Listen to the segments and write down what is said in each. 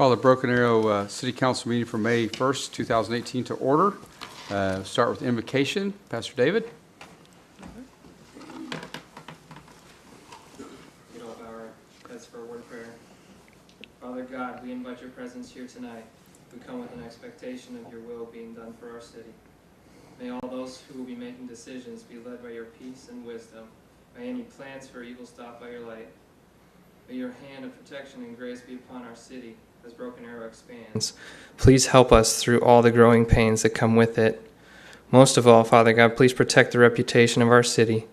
Call the Broken Arrow City Council meeting for May 1st, 2018 to order. Start with invocation. Pastor David. Get all our heads for a word of prayer. Father God, we invite your presence here tonight. We come with an expectation of your will being done for our city. May all those who will be making decisions be led by your peace and wisdom. May any plans for evil stop by your light. May your hand of protection and grace be upon our city as Broken Arrow expands. Please help us through all the growing pains that come with it. Most of all, Father God, please protect the reputation of our city,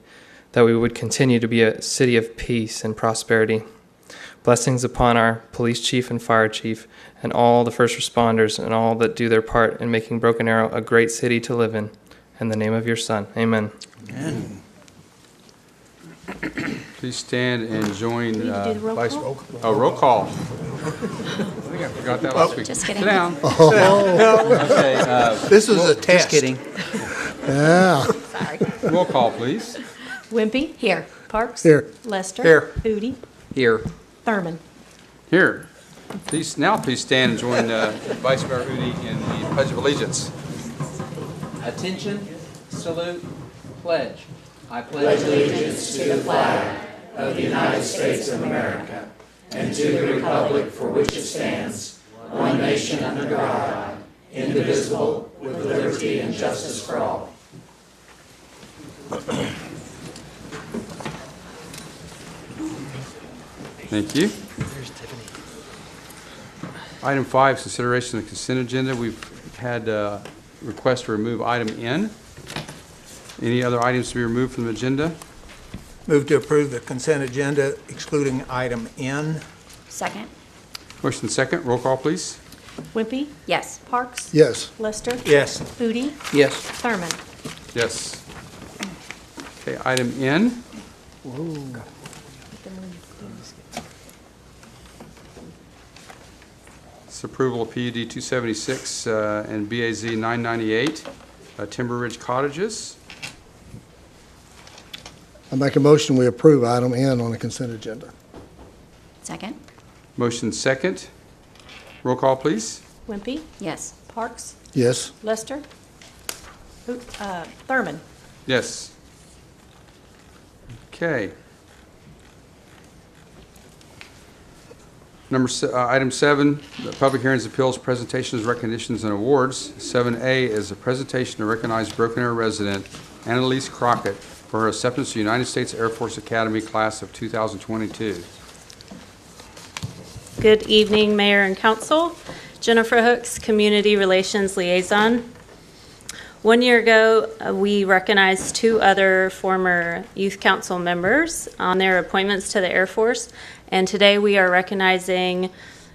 that we would continue to be a city of peace and prosperity. Blessings upon our police chief and fire chief and all the first responders and all that do their part in making Broken Arrow a great city to live in. In the name of your Son, amen. Amen. Please stand and join Vice. Roll call? Roll call. I think I forgot that last week. Just kidding. Sit down. Oh, Okay, this was a test. Just kidding. Sorry. roll call, please. Wimpy? Here. Parks? Here. Lester? Here. Udi? Here. Thurman? Here. Please stand and join Vice Mayor Udi in the Pledge of Allegiance. Attention, salute, pledge. I pledge allegiance to the flag of the United States of America and to the republic for which it stands, one nation under God, indivisible, with liberty and justice for all. Thank you. Item 5, consideration of the consent agenda. We've had a request to remove item N. Any other items to be removed from the agenda? Move to approve the consent agenda excluding item N. Second? Motion second. Roll call, please. Wimpy? Yes. Parks? Yes. Lester? Yes. Udi? Yes. Thurman? Yes. Okay, item N. It's approval of PUD 276 and BAZ 998, Timber Ridge Cottages. I make a motion, we approve item N on the consent agenda. Second? Motion second. Roll call, please. Wimpy? Yes. Parks? Yes. Lester? Thurman? Yes. Okay. Item 7, the public hearings, appeals, presentations, recognitions, and awards. 7A is a presentation to recognize Broken Arrow resident Annalise Crockett for her acceptance to United States Air Force Academy class of 2022. Good evening, Mayor and Council. Jennifer Hooks, Community Relations Liaison. 1 year ago, we recognized 2 other former Youth Council members on their appointments to the Air Force, and today we are recognizing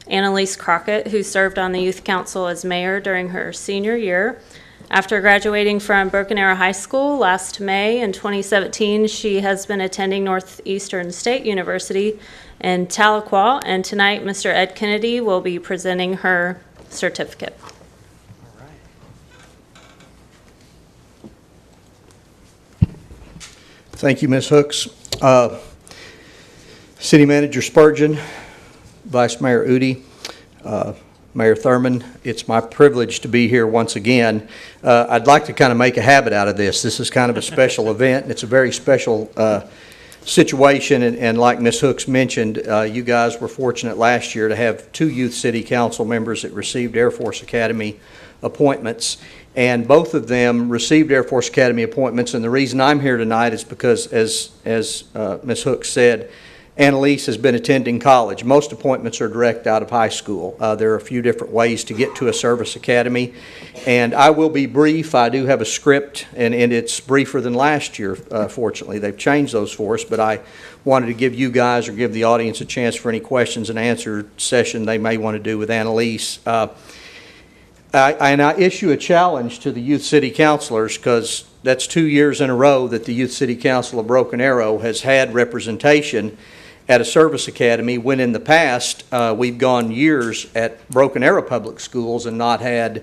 Annalise Crockett, who served on the Youth Council as mayor during her senior year. After graduating from Broken Arrow High School last May in 2017, she has been attending Northeastern State University in Tahlequah, and tonight Mr. Ed Kennedy will be presenting her certificate. Thank you, Ms. Hooks. City Manager Spurgeon, Vice Mayor Udi, Mayor Thurman, it's my privilege to be here once again. I'd like to kind of make a habit out of this. This is kind of a special event, and it's a very special situation, and like Ms. Hooks mentioned, you guys were fortunate last year to have 2 Youth City Council members that received Air Force Academy appointments, and both of them received Air Force Academy appointments, and the reason I'm here tonight is because, as Ms. Hooks said, Annalise has been attending college. Most appointments are direct out of high school. There are a few different ways to get to a service academy, and I will be brief. I do have a script, and it's briefer than last year, fortunately. They've changed those for us, but I wanted to give you guys or give the audience a chance for any questions and answer session they may want to do with Annalise. I issue a challenge to the Youth City Councilors, because that's 2 years in a row that the Youth City Council of Broken Arrow has had representation at a service academy, when in the past we've gone years at Broken Arrow Public Schools and not had,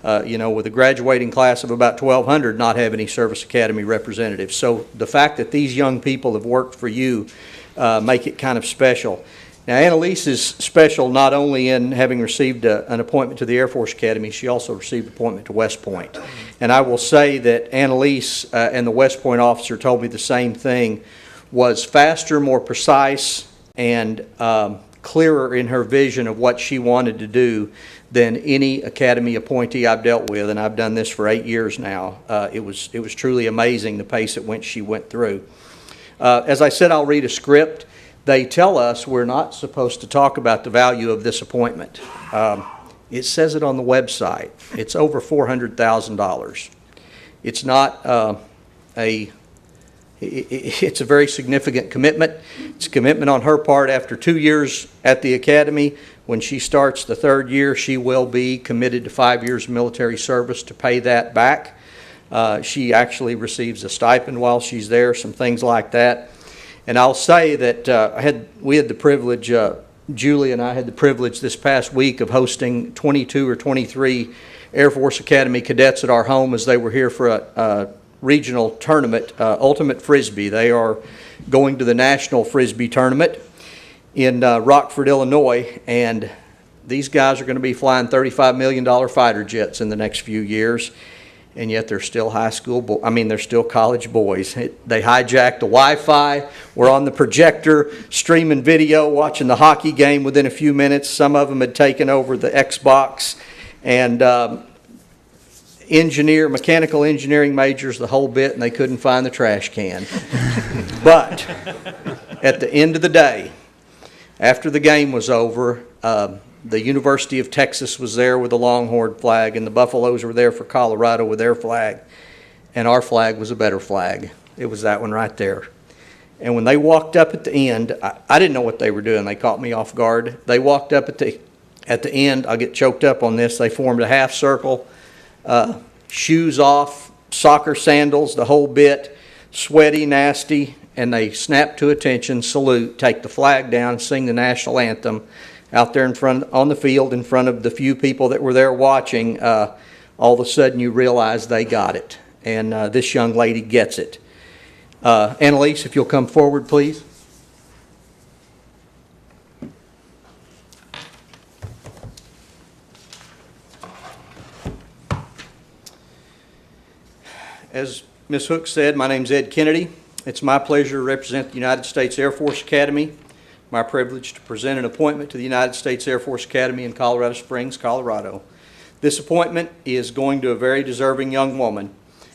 with a graduating class of about 1,200, not have any service academy representatives. So the fact that these young people have worked for you make it kind of special. Now, Annalise is special not only in having received an appointment to the Air Force Academy, she also received an appointment to West Point. And I will say that Annalise and the West Point officer told me the same thing, was faster, more precise, and clearer in her vision of what she wanted to do than any Academy appointee I've dealt with, and I've done this for 8 years now. It was truly amazing the pace at which she went through. As I said, I'll read a script. They tell us we're not supposed to talk about the value of this appointment. It says it on the website. It's over $400,000. It's not it's a very significant commitment. It's a commitment on her part after 2 years at the Academy. When she starts the 3rd year, she will be committed to 5 years of military service to pay that back. She actually receives a stipend while she's there, some things like that. And I'll say that we had the privilege, Julie and I had the privilege this past week of hosting 22 or 23 Air Force Academy cadets at our home as they were here for a regional tournament, Ultimate Frisbee. They are going to the National Frisbee Tournament in Rockford, Illinois, and these guys are going to be flying $35 million fighter jets in the next few years. And yet they're still they're still college boys. They hijacked the Wi-Fi. We're on the projector, streaming video, watching the hockey game within a few minutes. Some of them had taken over the Xbox. And mechanical engineering majors, the whole bit, and they couldn't find the trash can. But at the end of the day, after the game was over, the University of Texas was there with the Longhorn flag, and the Buffaloes were there for Colorado with their flag, and our flag was a better flag. It was that one right there. And when they walked up at the end, I didn't know what they were doing. They caught me off guard. They walked up at the end. I'll get choked up on this. They formed a half circle, shoes off, soccer sandals, the whole bit, sweaty, nasty, and they snapped to attention, salute, take the flag down, sing the national anthem. Out there on the field in front of the few people that were there watching, all of a sudden you realize they got it. And this young lady gets it. Annalise, if you'll come forward, please. As Ms. Hook said, my name's Ed Kennedy. It's my pleasure to represent the United States Air Force Academy. My privilege to present an appointment to the United States Air Force Academy in Colorado Springs, Colorado. This appointment is going to a very deserving young woman.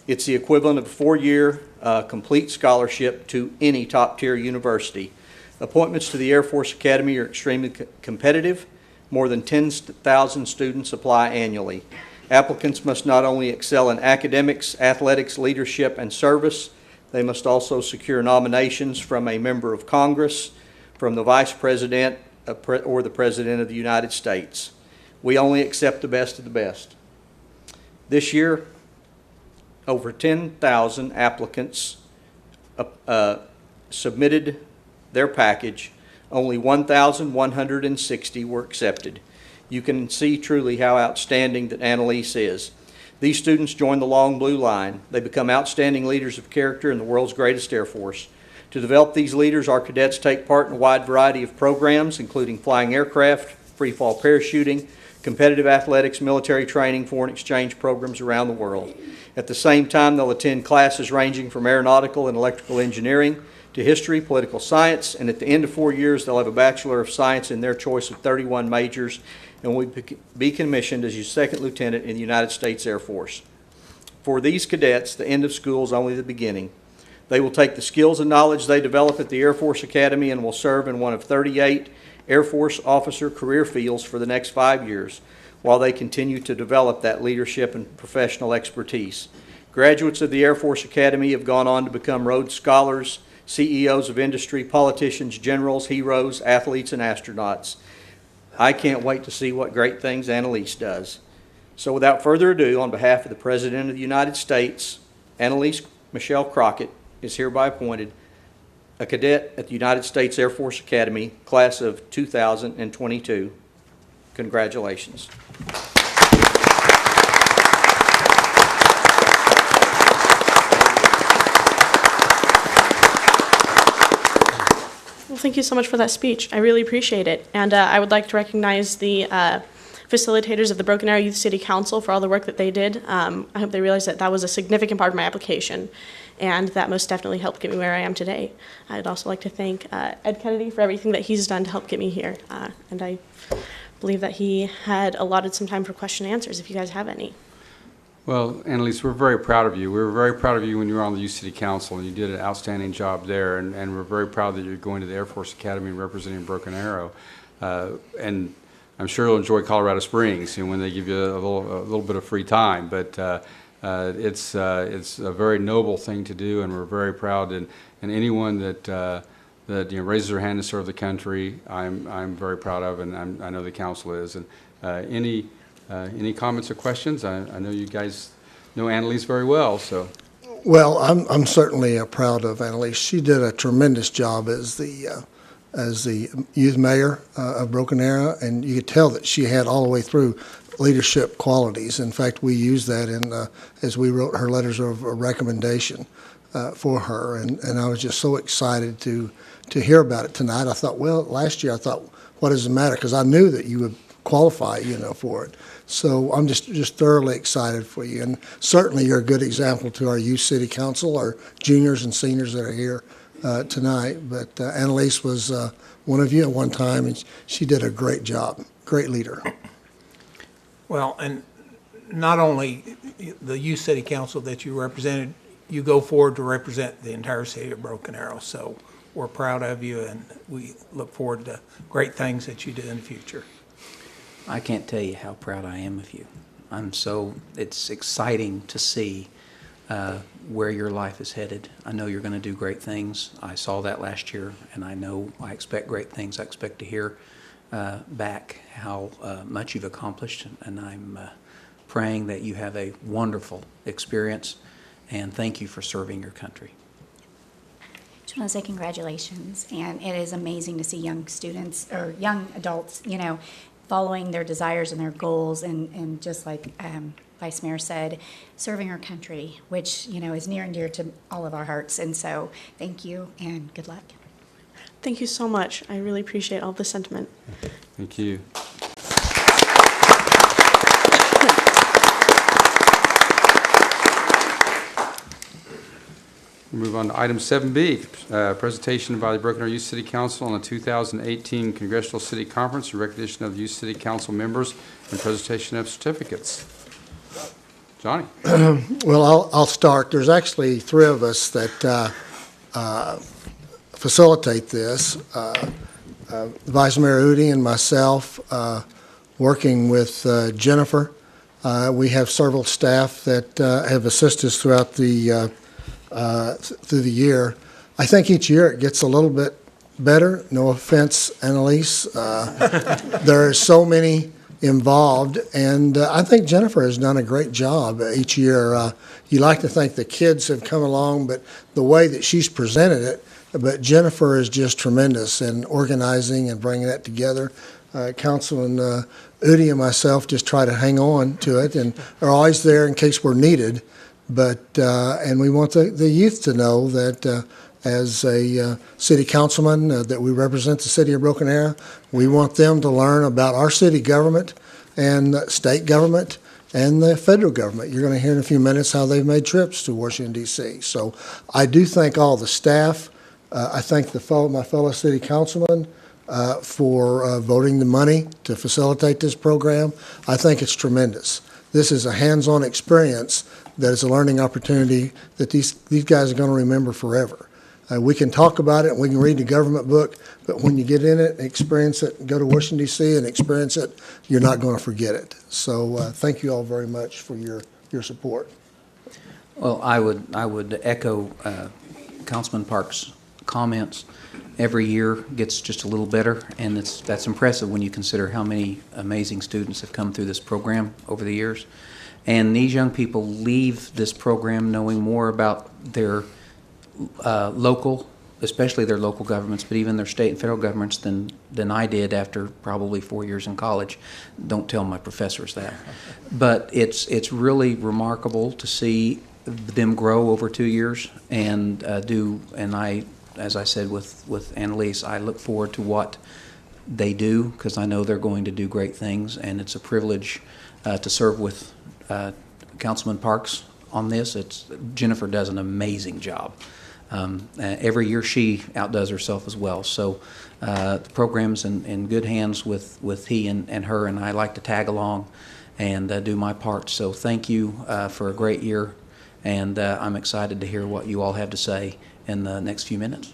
It's the equivalent of a 4-year complete scholarship to any top-tier university. Appointments to the Air Force Academy are extremely competitive. More than 10,000 students apply annually. Applicants must not only excel in academics, athletics, leadership, and service, they must also secure nominations from a member of Congress, from the Vice President or the President of the United States. We only accept the best of the best. This year, over 10,000 applicants submitted their package. Only 1,160 were accepted. You can see truly how outstanding that Annalise is. These students join the Long Blue Line. They become outstanding leaders of character in the world's greatest Air Force. To develop these leaders, our cadets take part in a wide variety of programs, including flying aircraft, free-fall parachuting, competitive athletics, military training, foreign exchange programs around the world. At the same time, they'll attend classes ranging from aeronautical and electrical engineering to history, political science, and at the end of 4 years, they'll have a Bachelor of Science in their choice of 31 majors and will be commissioned as your second lieutenant in the United States Air Force. For these cadets, the end of school is only the beginning. They will take the skills and knowledge they develop at the Air Force Academy and will serve in one of 38 Air Force officer career fields for the next 5 years while they continue to develop that leadership and professional expertise. Graduates of the Air Force Academy have gone on to become Rhodes Scholars, CEOs of industry, politicians, generals, heroes, athletes, and astronauts. I can't wait to see what great things Annalise does. So without further ado, on behalf of the President of the United States, Annalise Michelle Crockett is hereby appointed a cadet at the United States Air Force Academy, class of 2022. Congratulations. thank you so much for that speech. I really appreciate it. And I would like to recognize the facilitators of the Broken Arrow Youth City Council for all the work that they did. I hope they realize that that was a significant part of my application, and that most definitely helped get me where I am today. I'd also like to thank Ed Kennedy for everything that he's done to help get me here. And I believe that he had allotted some time for question and answers, if you guys have any. Well, Annalise, we're very proud of you. We were very proud of you when you were on the Youth City Council, and you did an outstanding job there, and we're very proud that you're going to the Air Force Academy and representing Broken Arrow. And I'm sure you'll enjoy Colorado Springs, when they give you a little bit of free time. But it's a very noble thing to do, and we're very proud. And anyone that raises their hand to serve the country, I'm very proud of, and I know the council is. And any comments or questions? I know you guys know Annalise very well, so. Well, I'm certainly proud of Annalise. She did a tremendous job as the youth mayor of Broken Arrow, and you could tell that she had all the way through leadership qualities. In fact, we used that as we wrote her letters of recommendation for her, and I was just so excited to hear about it tonight. I thought, well, last year I thought, what does it matter? Because I knew that you would qualify, for it. So I'm just thoroughly excited for you, and certainly you're a good example to our youth city council, our juniors and seniors that are here tonight. But Annalise was one of you at one time, and she did a great job. Great leader. Well, and not only the youth city council that you represented, you go forward to represent the entire city of Broken Arrow. So we're proud of you, and we look forward to great things that you do in the future. I can't tell you how proud I am of you. It's exciting to see where your life is headed. I know you're going to do great things. I saw that last year, and I expect great things. I expect to hear back how much you've accomplished, and I'm praying that you have a wonderful experience, and thank you for serving your country. Just want to say congratulations, and it is amazing to see young students, or young adults, following their desires and their goals, and just like Vice Mayor said, serving our country, which, is near and dear to all of our hearts. And so thank you and good luck. Thank you so much. I really appreciate all the sentiment. Thank you. We move on to item 7B, presentation by the Broken Arrow Youth City Council on the 2018 Congressional City Conference, recognition of Youth City Council members, and presentation of certificates. Johnny. Well, I'll start. There's actually three of us that facilitate this. Vice Mayor Udi and myself, working with Jennifer. We have several staff that have assisted us throughout the through the year. I think each year it gets a little bit better. No offense, Annalise. There are so many involved, and I think Jennifer has done a great job each year. You like to think the kids have come along, but the way that she's presented it, but Jennifer is just tremendous in organizing and bringing that together. Councilman Udi and myself just try to hang on to it and are always there in case we're needed. But and we want the youth to know that as a city councilman that we represent the city of Broken Arrow, we want them to learn about our city government and state government and the federal government. You're going to hear in a few minutes how they've made trips to Washington, D.C. So I do thank all the staff. I thank my fellow city councilmen for voting the money to facilitate this program. I think it's tremendous. This is a hands-on experience that is a learning opportunity that these guys are going to remember forever. We can talk about it, and we can read the government book, but when you get in it, experience it, go to Washington, D.C. and experience it, you're not going to forget it. So thank you all very much for your support. Well, I would echo Councilman Park's comments. Every year gets just a little better, and that's impressive when you consider how many amazing students have come through this program over the years. And these young people leave this program knowing more about their local, especially their local governments, but even their state and federal governments than I did after probably 4 years in college. Don't tell my professors that. But it's really remarkable to see them grow over 2 years and I as I said with Annalise, I look forward to what they do because I know they're going to do great things, and it's a privilege to serve with Councilman Parks on this. Jennifer does an amazing job. Every year she outdoes herself as well. So the program's in good hands with he and her, and I like to tag along and do my part. So thank you for a great year, and I'm excited to hear what you all have to say in the next few minutes.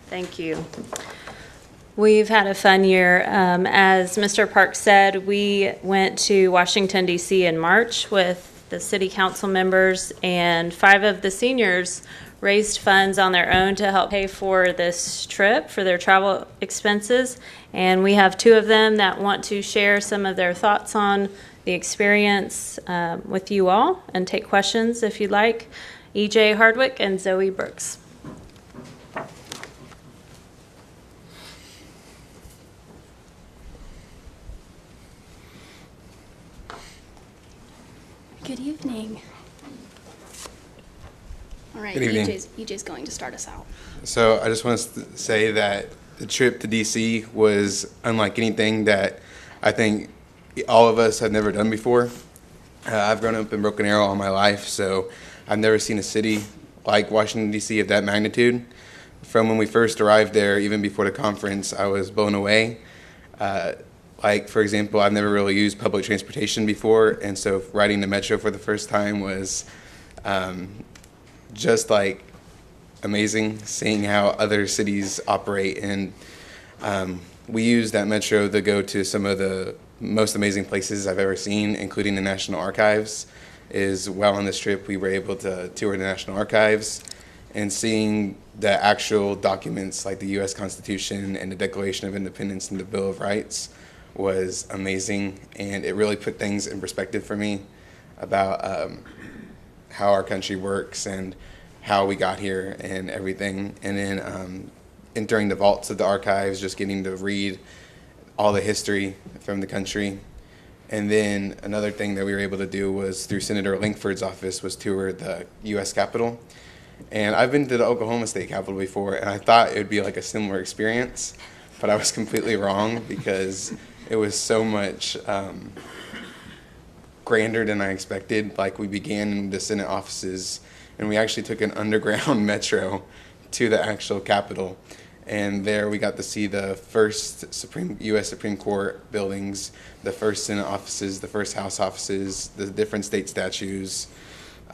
Thank you. We've had a fun year. As Mr. Parks said, we went to Washington, D.C. in March with the city council members, and 5 of the seniors raised funds on their own to help pay for this trip, for their travel expenses. And we have 2 of them that want to share some of their thoughts on the experience with you all and take questions if you'd like. E.J. Hardwick and Zoe Brooks. Good evening. All right, Good evening. EJ's going to start us out. So I just want to say that the trip to DC was unlike anything that I think all of us have never done before. I've grown up in Broken Arrow all my life, so I've never seen a city like Washington, D.C. of that magnitude. From when we first arrived there, even before the conference, I was blown away. Like, for example, I've never really used public transportation before, and so riding the metro for the first time was just like amazing, seeing how other cities operate. And we used that metro to go to some of the most amazing places I've ever seen, including the National Archives. While on this trip, we were able to tour the National Archives, and seeing the actual documents like the U.S. Constitution and the Declaration of Independence and the Bill of Rights was amazing, and it really put things in perspective for me about how our country works and how we got here and everything. And then entering the vaults of the archives, just getting to read all the history from the country. And then another thing that we were able to do was through Senator Lankford's office was tour the U.S. Capitol. And I've been to the Oklahoma State Capitol before, and I thought it would be like a similar experience, but I was completely wrong because it was so much grander than I expected. Like, we began in the Senate offices, and we actually took an underground metro to the actual Capitol. And there we got to see the first U.S. Supreme Court buildings, the first Senate offices, the first House offices, the different state statues.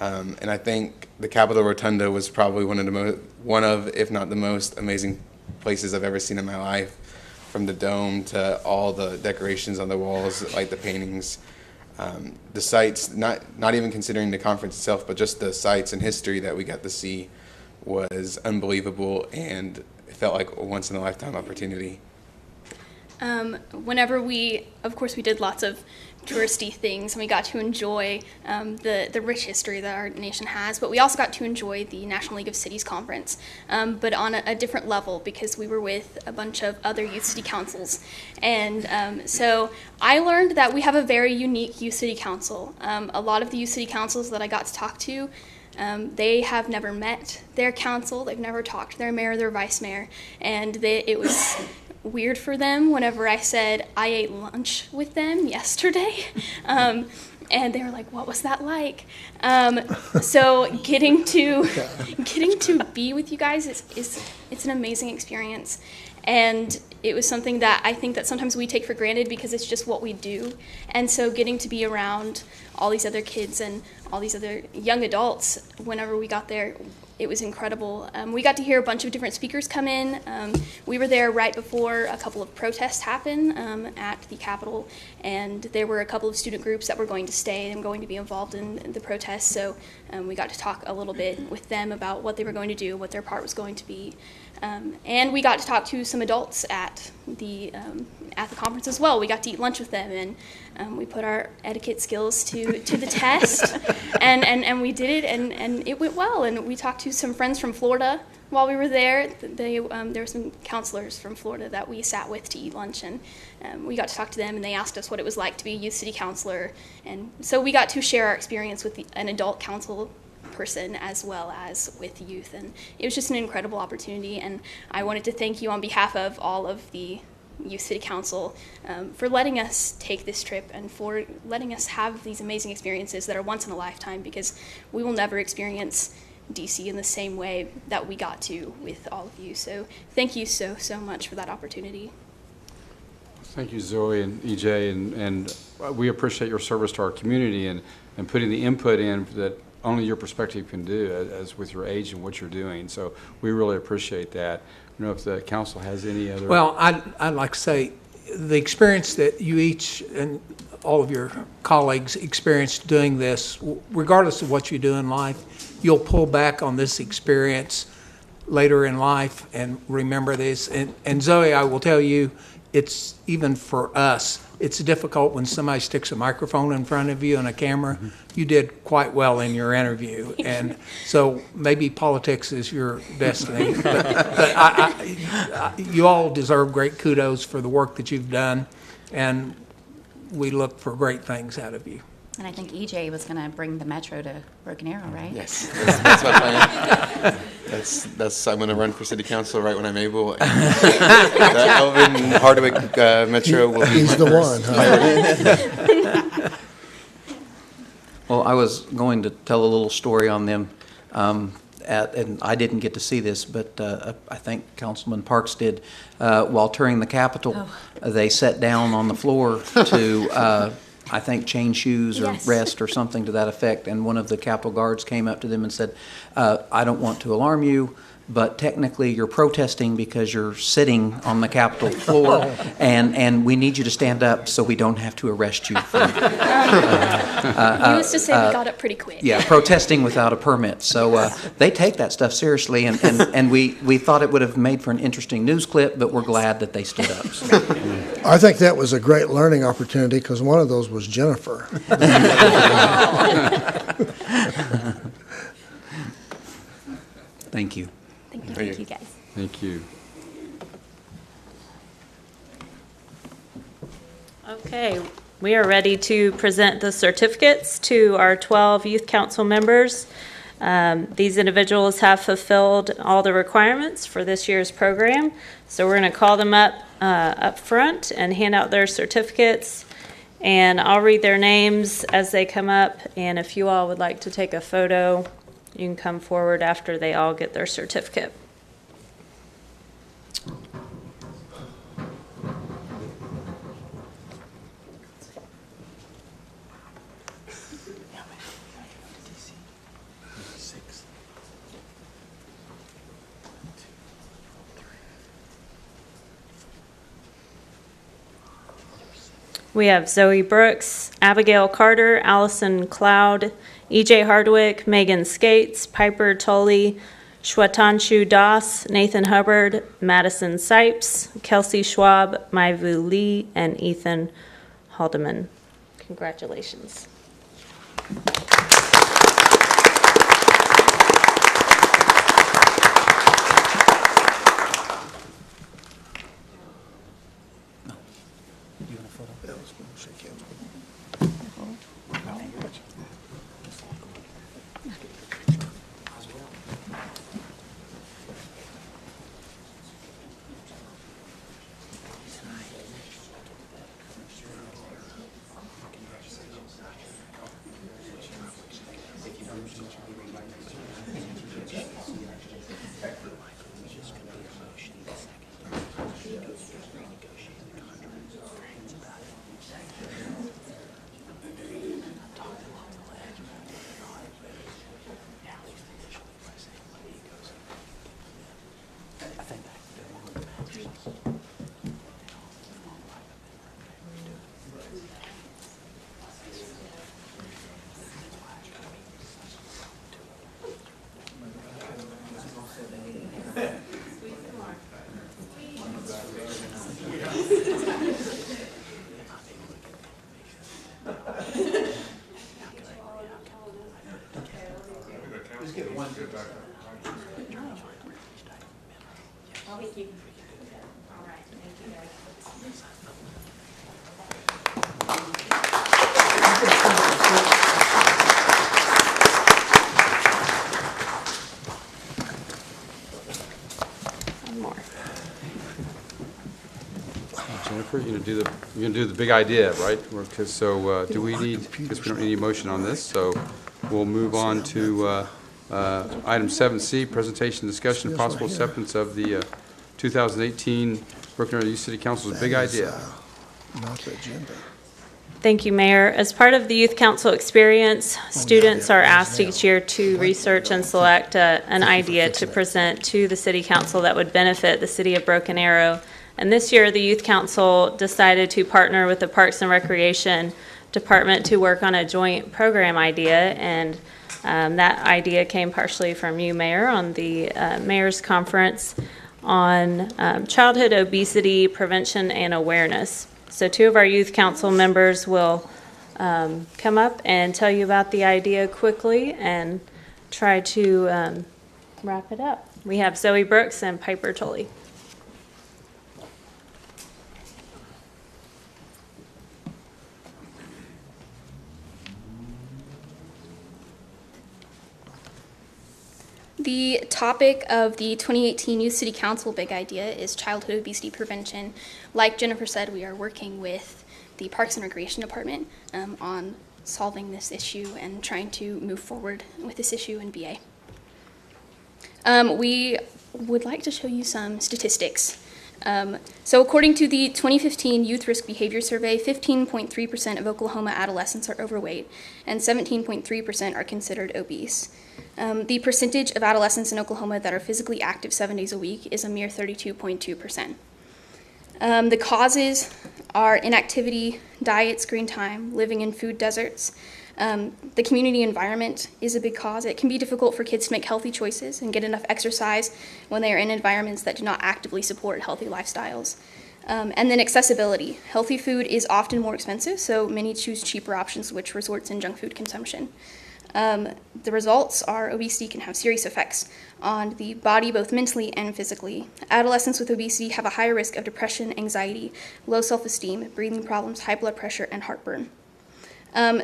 And I think the Capitol Rotunda was probably one of, if not the most amazing places I've ever seen in my life. From the dome to all the decorations on the walls, like the paintings, the sites, not even considering the conference itself, but just the sites and history that we got to see was unbelievable, and it felt like a once-in-a-lifetime opportunity. Whenever we did lots of touristy things, and we got to enjoy the rich history that our nation has, but we also got to enjoy the National League of Cities Conference, but on a different level because we were with a bunch of other youth city councils. And so I learned that we have a very unique youth city council. A lot of the youth city councils that I got to talk to, they have never met their council, they've never talked to their mayor or their vice mayor, and it was weird for them whenever I said I ate lunch with them yesterday. And they were like, what was that like? So getting to be with you guys it's an amazing experience. And it was something that I think that sometimes we take for granted because it's just what we do. And so getting to be around all these other kids and all these other young adults whenever we got there, it was incredible. We got to hear a bunch of different speakers come in. We were there right before a couple of protests happened at the Capitol, and there were a couple of student groups that were going to stay and going to be involved in the protests. So we got to talk a little bit with them about what they were going to do, what their part was going to be. And we got to talk to some adults at the conference as well. We got to eat lunch with them, and we put our etiquette skills to the test, and we did it, and it went well. And we talked to some friends from Florida while we were there. There were some counselors from Florida that we sat with to eat lunch, and we got to talk to them, and they asked us what it was like to be a youth city councilor. And so we got to share our experience with an adult council person as well as with youth. And it was just an incredible opportunity, and I wanted to thank you on behalf of all of the Youth City Council for letting us take this trip and for letting us have these amazing experiences that are once in a lifetime, because we will never experience DC in the same way that we got to with all of you. So thank you so much for that opportunity. Thank you, Zoe and EJ, and we appreciate your service to our community and putting the input in that only your perspective can do, as with your age and what you're doing. So we really appreciate that. I don't know if the council has any other. Well, I'd like to say the experience that you each and all of your colleagues experienced doing this, regardless of what you do in life, you'll pull back on this experience later in life and remember this. And Zoe, I will tell you, it's even for us, it's difficult when somebody sticks a microphone in front of you and a camera. You did quite well in your interview, and so maybe politics is your destiny. But you all deserve great kudos for the work that you've done, and we look for great things out of you. And I think EJ was going to bring the Metro to Broken Arrow, right? Yes, that's my plan. I'm going to run for city council right when I'm able. And the Elvin Hardwick Metro will be He's the one, huh? Well, I was going to tell a little story on them, and I didn't get to see this, but I think Councilman Parks did. While touring the Capitol, they sat down on the floor to, I think, change shoes or Yes. rest or something to that effect, and one of the Capitol guards came up to them and said, I don't want to alarm you, but technically you're protesting because you're sitting on the Capitol floor, and we need you to stand up so we don't have to arrest you. Needless to say, we got up pretty quick. Yeah, protesting without a permit. So they take that stuff seriously, and we thought it would have made for an interesting news clip, but we're glad that they stood up. So. I think that was a great learning opportunity because one of those was Jennifer. Thank you. Thank you guys. Thank you. Okay, we are ready to present the certificates to our 12 youth council members. These individuals have fulfilled all the requirements for this year's program, so we're going to call them up front and hand out their certificates, and I'll read their names as they come up, and if you all would like to take a photo, you can come forward after they all get their certificate. We have Zoe Brooks, Abigail Carter, Allison Cloud, EJ Hardwick, Megan Skates, Piper Tully, Shwetanshu Das, Nathan Hubbard, Madison Sipes, Kelsey Schwab, Maivu Lee, and Ethan Haldeman. Congratulations. more. Jennifer, you're gonna do the big idea, right? Because, so, do we need, because we don't need any motion on this, so we'll move on to, item 7C, presentation, discussion, and possible acceptance of the, 2018 Broken Arrow Youth City Council's big idea. Not the agenda. Thank you, Mayor. As part of the Youth Council experience, students are asked each year to research and select an idea to present to the City Council that would benefit the City of Broken Arrow. And this year, the Youth Council decided to partner with the Parks and Recreation Department to work on a joint program idea. And that idea came partially from you, Mayor, on the Mayor's Conference on childhood obesity prevention and awareness. So 2 of our Youth Council members will come up and tell you about the idea quickly and try to wrap it up. We have Zoe Brooks and Piper Tully. The topic of the 2018 Youth City Council Big Idea is childhood obesity prevention. Like Jennifer said, we are working with the Parks and Recreation Department on solving this issue and trying to move forward with this issue in BA. We would like to show you some statistics. So according to the 2015 Youth Risk Behavior Survey, 15.3% of Oklahoma adolescents are overweight and 17.3% are considered obese. The percentage of adolescents in Oklahoma that are physically active 7 days a week is a mere 32.2%. The causes are inactivity, diet, screen time, living in food deserts. The community environment is a big cause. It can be difficult for kids to make healthy choices and get enough exercise when they are in environments that do not actively support healthy lifestyles. And then accessibility. Healthy food is often more expensive, so many choose cheaper options, which results in junk food consumption. The results are obesity can have serious effects on the body, both mentally and physically. Adolescents with obesity have a higher risk of depression, anxiety, low self-esteem, breathing problems, high blood pressure, and heartburn.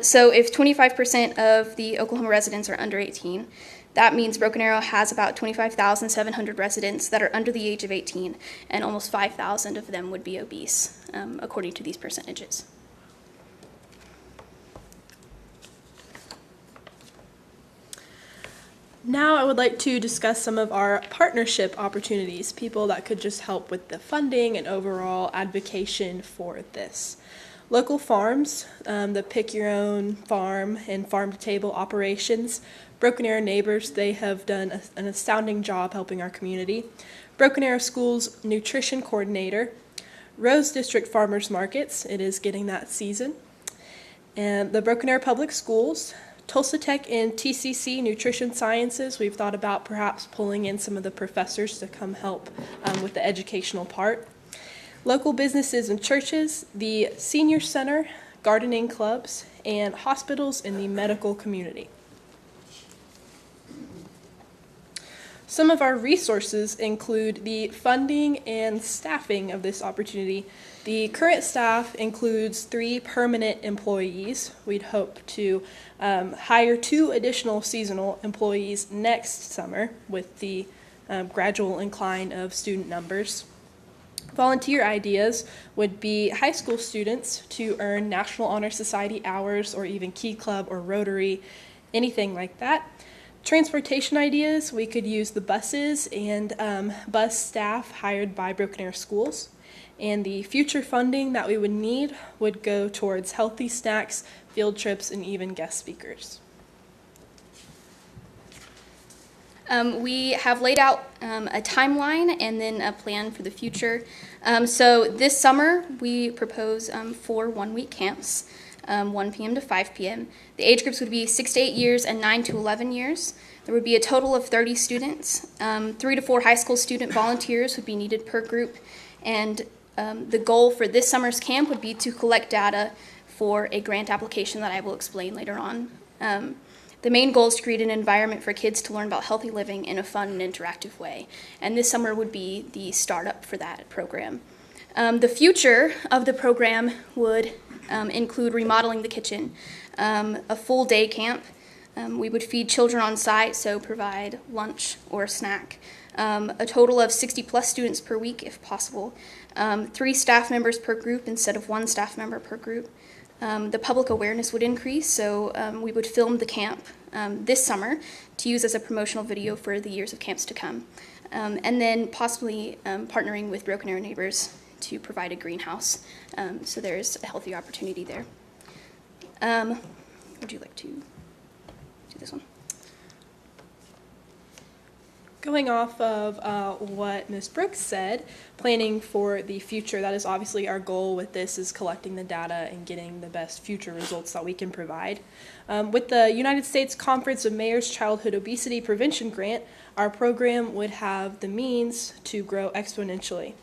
So if 25% of the Oklahoma residents are under 18, that means Broken Arrow has about 25,700 residents that are under the age of 18, and almost 5,000 of them would be obese, according to these percentages. Now I would like to discuss some of our partnership opportunities, people that could just help with the funding and overall advocacy for this. Local farms, the Pick Your Own Farm and farm-to-table operations. Broken Arrow Neighbors, they have done an astounding job helping our community. Broken Arrow Schools Nutrition Coordinator. Rose District Farmers Markets, it is getting that season. And the Broken Arrow Public Schools. Tulsa Tech and TCC Nutrition Sciences, we've thought about perhaps pulling in some of the professors to come help with the educational part. Local businesses and churches, the Senior Center, gardening clubs, and hospitals in the medical community. Some of our resources include the funding and staffing of this opportunity. The current staff includes 3 permanent employees. We'd hope to hire 2 additional seasonal employees next summer with the gradual incline of student numbers. Volunteer ideas would be high school students to earn National Honor Society hours or even Key Club or Rotary, anything like that. Transportation ideas, we could use the buses and bus staff hired by Broken Arrow Schools. And the future funding that we would need would go towards healthy snacks, field trips, and even guest speakers. We have laid out a timeline and then a plan for the future. So this summer, we propose 4 one-week camps, 1 p.m. to 5 p.m. The age groups would be 6 to 8 years and 9 to 11 years. There would be a total of 30 students. 3 to 4 high school student volunteers would be needed per group. And the goal for this summer's camp would be to collect data for a grant application that I will explain later on. The main goal is to create an environment for kids to learn about healthy living in a fun and interactive way. And this summer would be the startup for that program. The future of the program would include remodeling the kitchen, a full day camp, We would feed children on site, so provide lunch or a snack. A total of 60-plus students per week, if possible. 3 staff members per group instead of 1 staff member per group. The public awareness would increase, so we would film the camp this summer to use as a promotional video for the years of camps to come. And then possibly partnering with Broken Arrow Neighbors to provide a greenhouse. So there's a healthy opportunity there. Would you like to do this one? Going off of what Ms. Brooks said, planning for the future, that is obviously our goal with this, is collecting the data and getting the best future results that we can provide. With the United States Conference of Mayors Childhood Obesity Prevention Grant, our program would have the means to grow exponentially.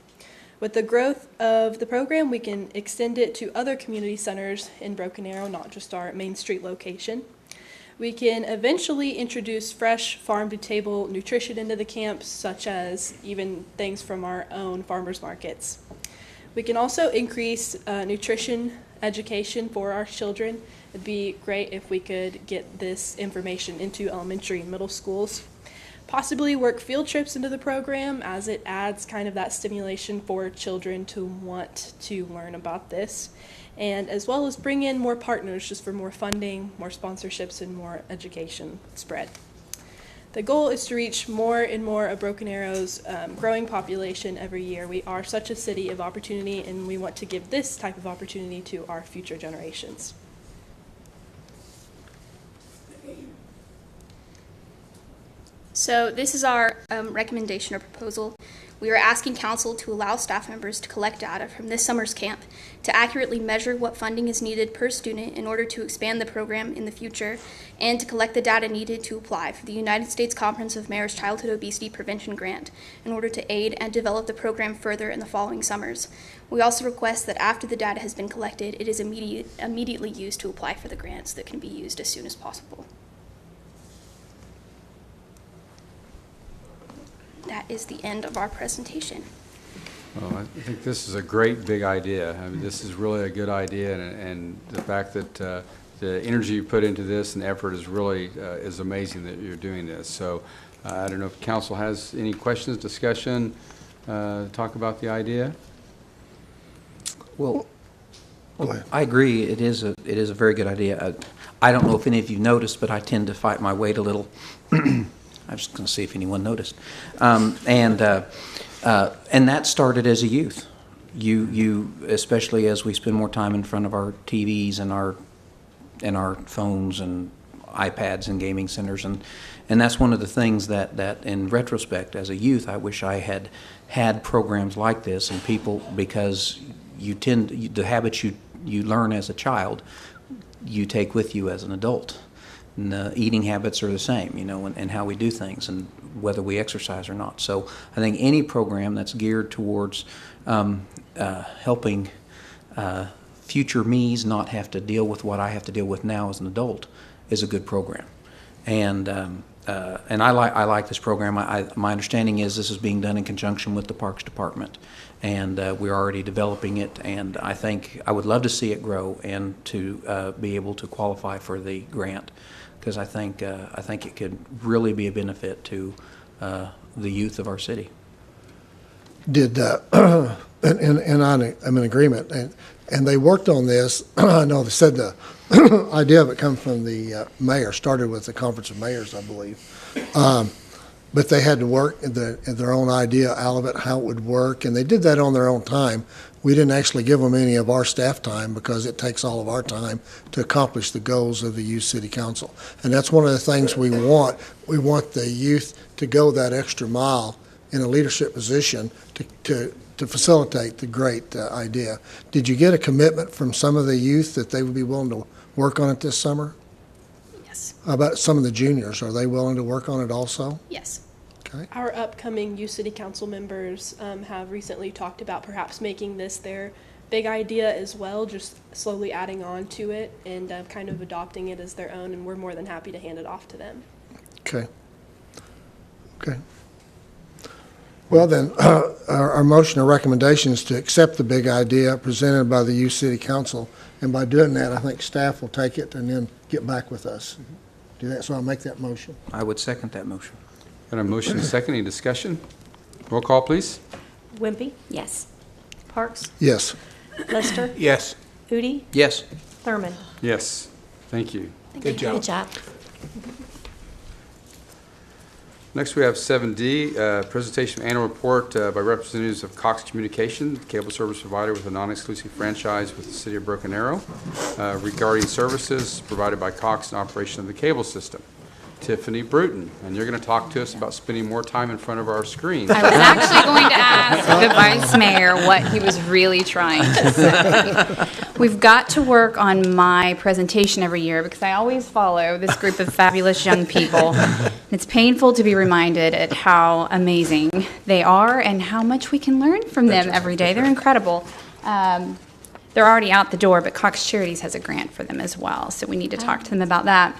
With the growth of the program, we can extend it to other community centers in Broken Arrow, not just our Main Street location. We can eventually introduce fresh farm-to-table nutrition into the camps, such as even things from our own farmers markets. We can also increase nutrition education for our children. It'd be great if we could get this information into elementary and middle schools. Possibly work field trips into the program, as it adds kind of that stimulation for children to want to learn about this. And as well as bring in more partners just for more funding, more sponsorships, and more education spread. The goal is to reach more and more of Broken Arrow's growing population every year. We are such a city of opportunity, and we want to give this type of opportunity to our future generations. So this is our recommendation or proposal. We are asking council to allow staff members to collect data from this summer's camp to accurately measure what funding is needed per student in order to expand the program in the future, and to collect the data needed to apply for the United States Conference of Mayors Childhood Obesity Prevention Grant in order to aid and develop the program further in the following summers. We also request that after the data has been collected, it is immediately used to apply for the grants that can be used as soon as possible. That is the end of our presentation. Well, I think this is a great big idea. I mean, this is really a good idea, and the fact that the energy you put into this and effort is really is amazing that you're doing this. So I don't know if council has any questions, discussion, talk about the idea. Well, I agree. It is a very good idea. I don't know if any of you noticed, but I tend to fight my weight a little. I'm just going to see if anyone noticed. And that started as a youth. You especially as we spend more time in front of our TVs and our phones and iPads and gaming centers, and that's one of the things that in retrospect, as a youth, I wish I had programs like this, and people, because the habits you learn as a child, you take with you as an adult. And the eating habits are the same, and how we do things, and whether we exercise or not. So I think any program that's geared towards helping future me's not have to deal with what I have to deal with now as an adult is a good program. And I like this program. My understanding is this is being done in conjunction with the Parks Department, and we're already developing it. And I think I would love to see it grow and to be able to qualify for the grant, because I think it could really be a benefit to the youth of our city. And I'm in agreement. And they worked on this. I know they said the idea of it come from the mayor, started with the Conference of Mayors, I believe. But they had to work their own idea out of it, how it would work, and they did that on their own time. We didn't actually give them any of our staff time because it takes all of our time to accomplish the goals of the Youth City Council. And that's one of the things we want. We want the youth to go that extra mile in a leadership position to facilitate the great idea. Did you get a commitment from some of the youth that they would be willing to work on it this summer? Yes. How about some of the juniors? Are they willing to work on it also? Yes. Okay. Our upcoming Youth City Council members have recently talked about perhaps making this their big idea as well, just slowly adding on to it and kind of adopting it as their own, and we're more than happy to hand it off to them. Okay. Okay. Well, then, our motion or recommendation is to accept the big idea presented by the Youth City Council, and by doing that, I think staff will take it and then get back with us. do that, so I'll make that motion. I would second that motion. Got a motion and a second. Any discussion? Roll call, please. Wimpy, Yes. Parks, Yes. Lester, Yes, Udi, Yes. Thurman. Yes. Thank you. good job. Good job. Next, we have 7D, presentation of annual report by representatives of Cox Communication, cable service provider with a non-exclusive franchise with the city of Broken Arrow, regarding services provided by Cox in operation of the cable system. Tiffany Bruton, and you're going to talk to us about spending more time in front of our screens. I was actually going to ask the vice mayor what he was really trying to say. We've got to work on my presentation every year because I always follow this group of fabulous young people. It's painful to be reminded at how amazing they are and how much we can learn from them every day. They're incredible. They're already out the door, but Cox Charities has a grant for them as well, so we need to talk to them about that.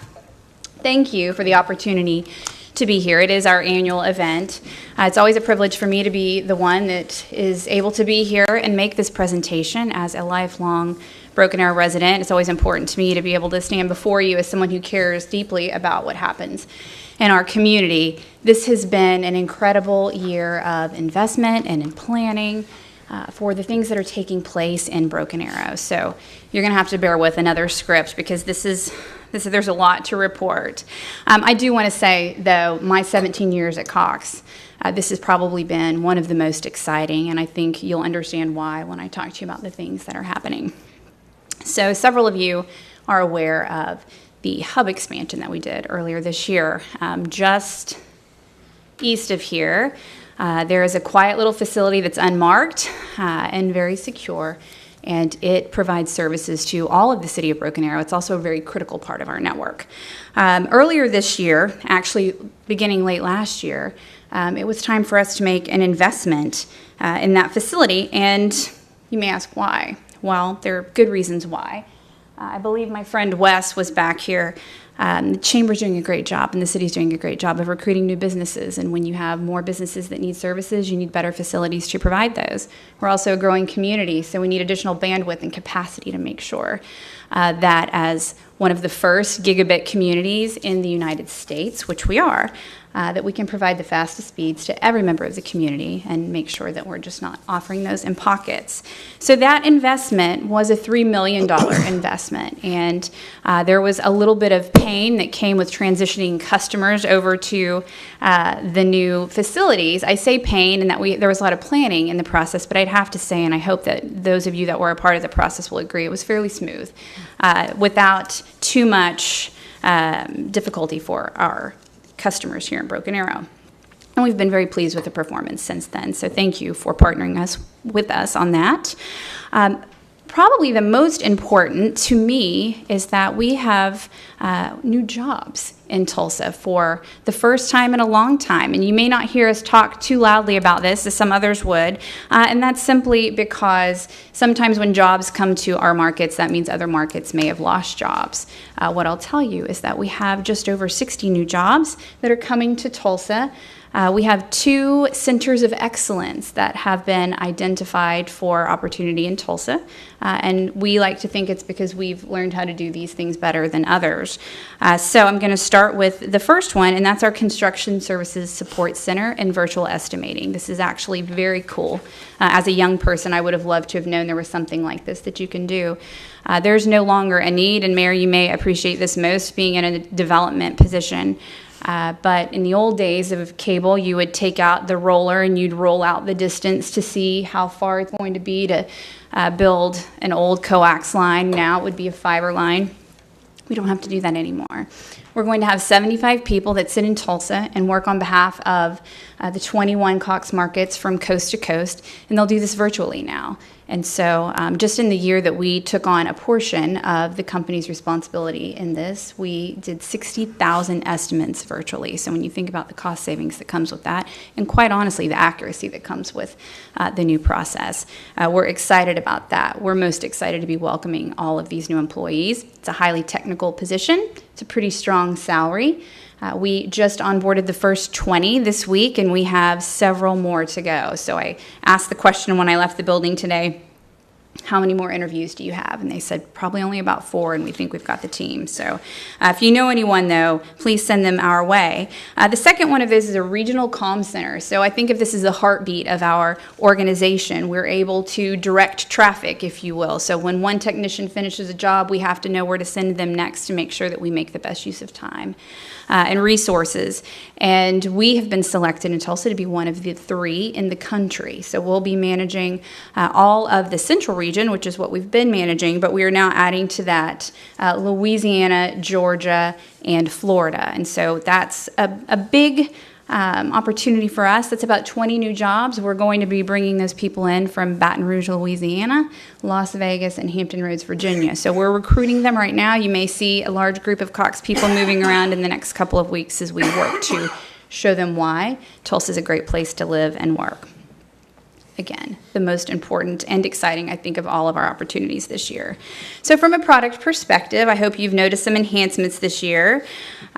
Thank you for the opportunity to be here. It is our annual event. It's always a privilege for me to be the one that is able to be here and make this presentation as a lifelong Broken Arrow resident. It's always important to me to be able to stand before you as someone who cares deeply about what happens in our community. This has been an incredible year of investment and in planning for the things that are taking place in Broken Arrow. So you're going to have to bear with another script because there's a lot to report. I do want to say, though, my 17 years at Cox, this has probably been one of the most exciting, and I think you'll understand why when I talk to you about the things that are happening. So several of you are aware of the hub expansion that we did earlier this year. Just east of here, there is a quiet little facility that's unmarked and very secure, and it provides services to all of the city of Broken Arrow. It's also a very critical part of our network. Earlier this year, actually beginning late last year, it was time for us to make an investment in that facility, and you may ask why. Well, there are good reasons why. I believe my friend Wes was back here. The Chamber's doing a great job, and the city's doing a great job of recruiting new businesses. And when you have more businesses that need services, you need better facilities to provide those. We're also a growing community, so we need additional bandwidth and capacity to make sure that as one of the first gigabit communities in the United States, which we are, that we can provide the fastest speeds to every member of the community and make sure that we're just not offering those in pockets. So that investment was a $3 million investment, and there was a little bit of pain that came with transitioning customers over to the new facilities. I say pain in that there was a lot of planning in the process, but I'd have to say, and I hope that those of you that were a part of the process will agree, it was fairly smooth without too much difficulty for our customers here in Broken Arrow. And we've been very pleased with the performance since then, so thank you for partnering with us on that. Probably the most important to me is that we have new jobs in Tulsa for the first time in a long time. And you may not hear us talk too loudly about this as some others would. And that's simply because sometimes when jobs come to our markets, that means other markets may have lost jobs. What I'll tell you is that we have just over 60 new jobs that are coming to Tulsa. We have 2 centers of excellence that have been identified for opportunity in Tulsa, and we like to think it's because we've learned how to do these things better than others. So I'm going to start with the first one, and that's our Construction Services Support Center and Virtual Estimating. This is actually very cool. As a young person, I would have loved to have known there was something like this that you can do. There's no longer a need, and Mayor, you may appreciate this most, being in a development position. But in the old days of cable, you would take out the roller and you'd roll out the distance to see how far it's going to be to build an old coax line. Now it would be a fiber line. We don't have to do that anymore. We're going to have 75 people that sit in Tulsa and work on behalf of the 21 Cox markets from coast to coast, and they'll do this virtually now. And so just in the year that we took on a portion of the company's responsibility in this, we did 60,000 estimates virtually. So when you think about the cost savings that comes with that, and quite honestly, the accuracy that comes with the new process, we're excited about that. We're most excited to be welcoming all of these new employees. It's a highly technical position. It's a pretty strong salary. We just onboarded the first 20 this week, and we have several more to go. So I asked the question when I left the building today, how many more interviews do you have? And they said, probably only about 4, and we think we've got the team. So if you know anyone, though, please send them our way. The second one of those is a regional comm center. So I think of this as the heartbeat of our organization. We're able to direct traffic, if you will. So when one technician finishes a job, we have to know where to send them next to make sure that we make the best use of time and resources. And we have been selected in Tulsa to be one of the 3 in the country. So we'll be managing all of the central region, which is what we've been managing, but we are now adding to that Louisiana, Georgia, and Florida. And so that's a big opportunity for us. That's about 20 new jobs. We're going to be bringing those people in from Baton Rouge, Louisiana, Las Vegas, and Hampton Roads, Virginia. So we're recruiting them right now. You may see a large group of Cox people moving around in the next couple of weeks as we work to show them why Tulsa is a great place to live and work. Again, the most important and exciting, I think, of all of our opportunities this year. So from a product perspective, I hope you've noticed some enhancements this year.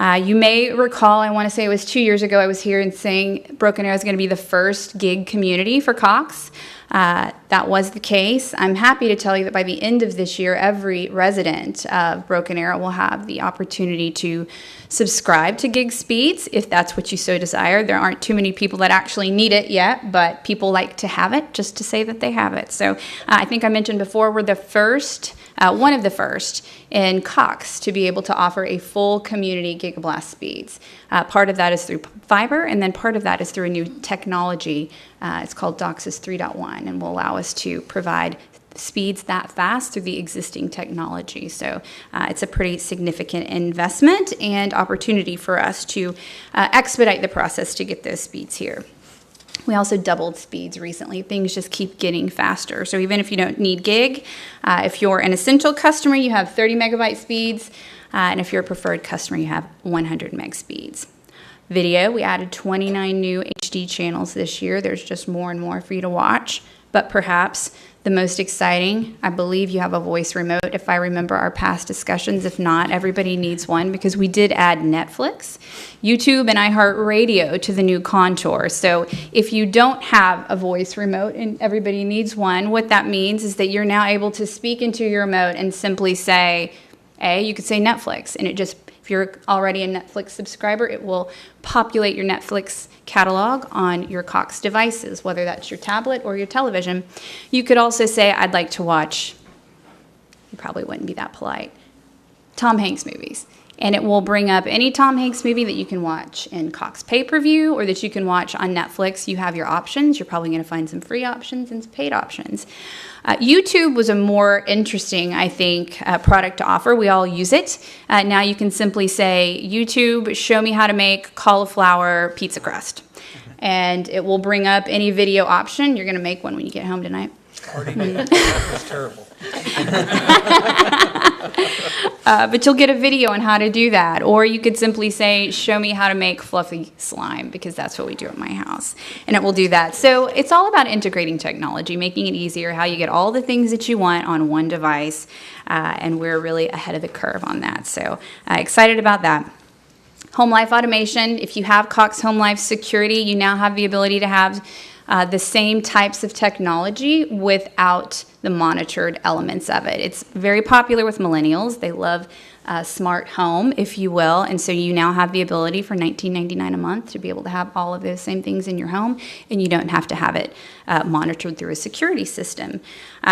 You may recall, I want to say it was 2 years ago, I was here and saying Broken Arrow is going to be the first gig community for Cox. That was the case. I'm happy to tell you that by the end of this year, every resident of Broken Arrow will have the opportunity to subscribe to gig speeds if that's what you so desire. There aren't too many people that actually need it yet, but people like to have it just to say that they have it. So I think I mentioned before, we're the first, one of the first in Cox to be able to offer a full community gigablast speeds. Part of that is through fiber, and then part of that is through a new technology. It's called DOCSIS 3.1, and will allow us to provide speeds that fast through the existing technology. So it's a pretty significant investment and opportunity for us to expedite the process to get those speeds here. We also doubled speeds recently. Things just keep getting faster. So even if you don't need gig, if you're an essential customer, you have 30 megabyte speeds. And if you're a preferred customer, you have 100 meg speeds. Video, we added 29 new HD channels this year. There's just more and more for you to watch. But perhaps the most exciting, I believe you have a voice remote, if I remember our past discussions. If not, everybody needs one, because we did add Netflix, YouTube, and iHeartRadio to the new Contour. So if you don't have a voice remote and everybody needs one, what that means is that you're now able to speak into your remote and simply say, you could say Netflix, and it just, if you're already a Netflix subscriber, it will populate your Netflix catalog on your Cox devices, whether that's your tablet or your television. You could also say, I'd like to watch, you probably wouldn't be that polite, Tom Hanks movies. And it will bring up any Tom Hanks movie that you can watch in Cox pay-per-view or that you can watch on Netflix. You have your options. You're probably going to find some free options and some paid options. YouTube was a more interesting, I think, product to offer. We all use it. Now you can simply say, YouTube, show me how to make cauliflower pizza crust. And it will bring up any video option. You're going to make one when you get home tonight. Already did. That was terrible. But you'll get a video on how to do that. Or you could simply say, show me how to make fluffy slime, because that's what we do at my house. And it will do that. So it's all about integrating technology, making it easier, how you get all the things that you want on one device. And we're really ahead of the curve on that. So excited about that. Home life automation. If you have Cox Home Life Security, you now have the ability to have the same types of technology without the monitored elements of it. It's very popular with millennials. They love smart home, if you will, and so you now have the ability for $19.99 a month to be able to have all of those same things in your home, and you don't have to have it monitored through a security system.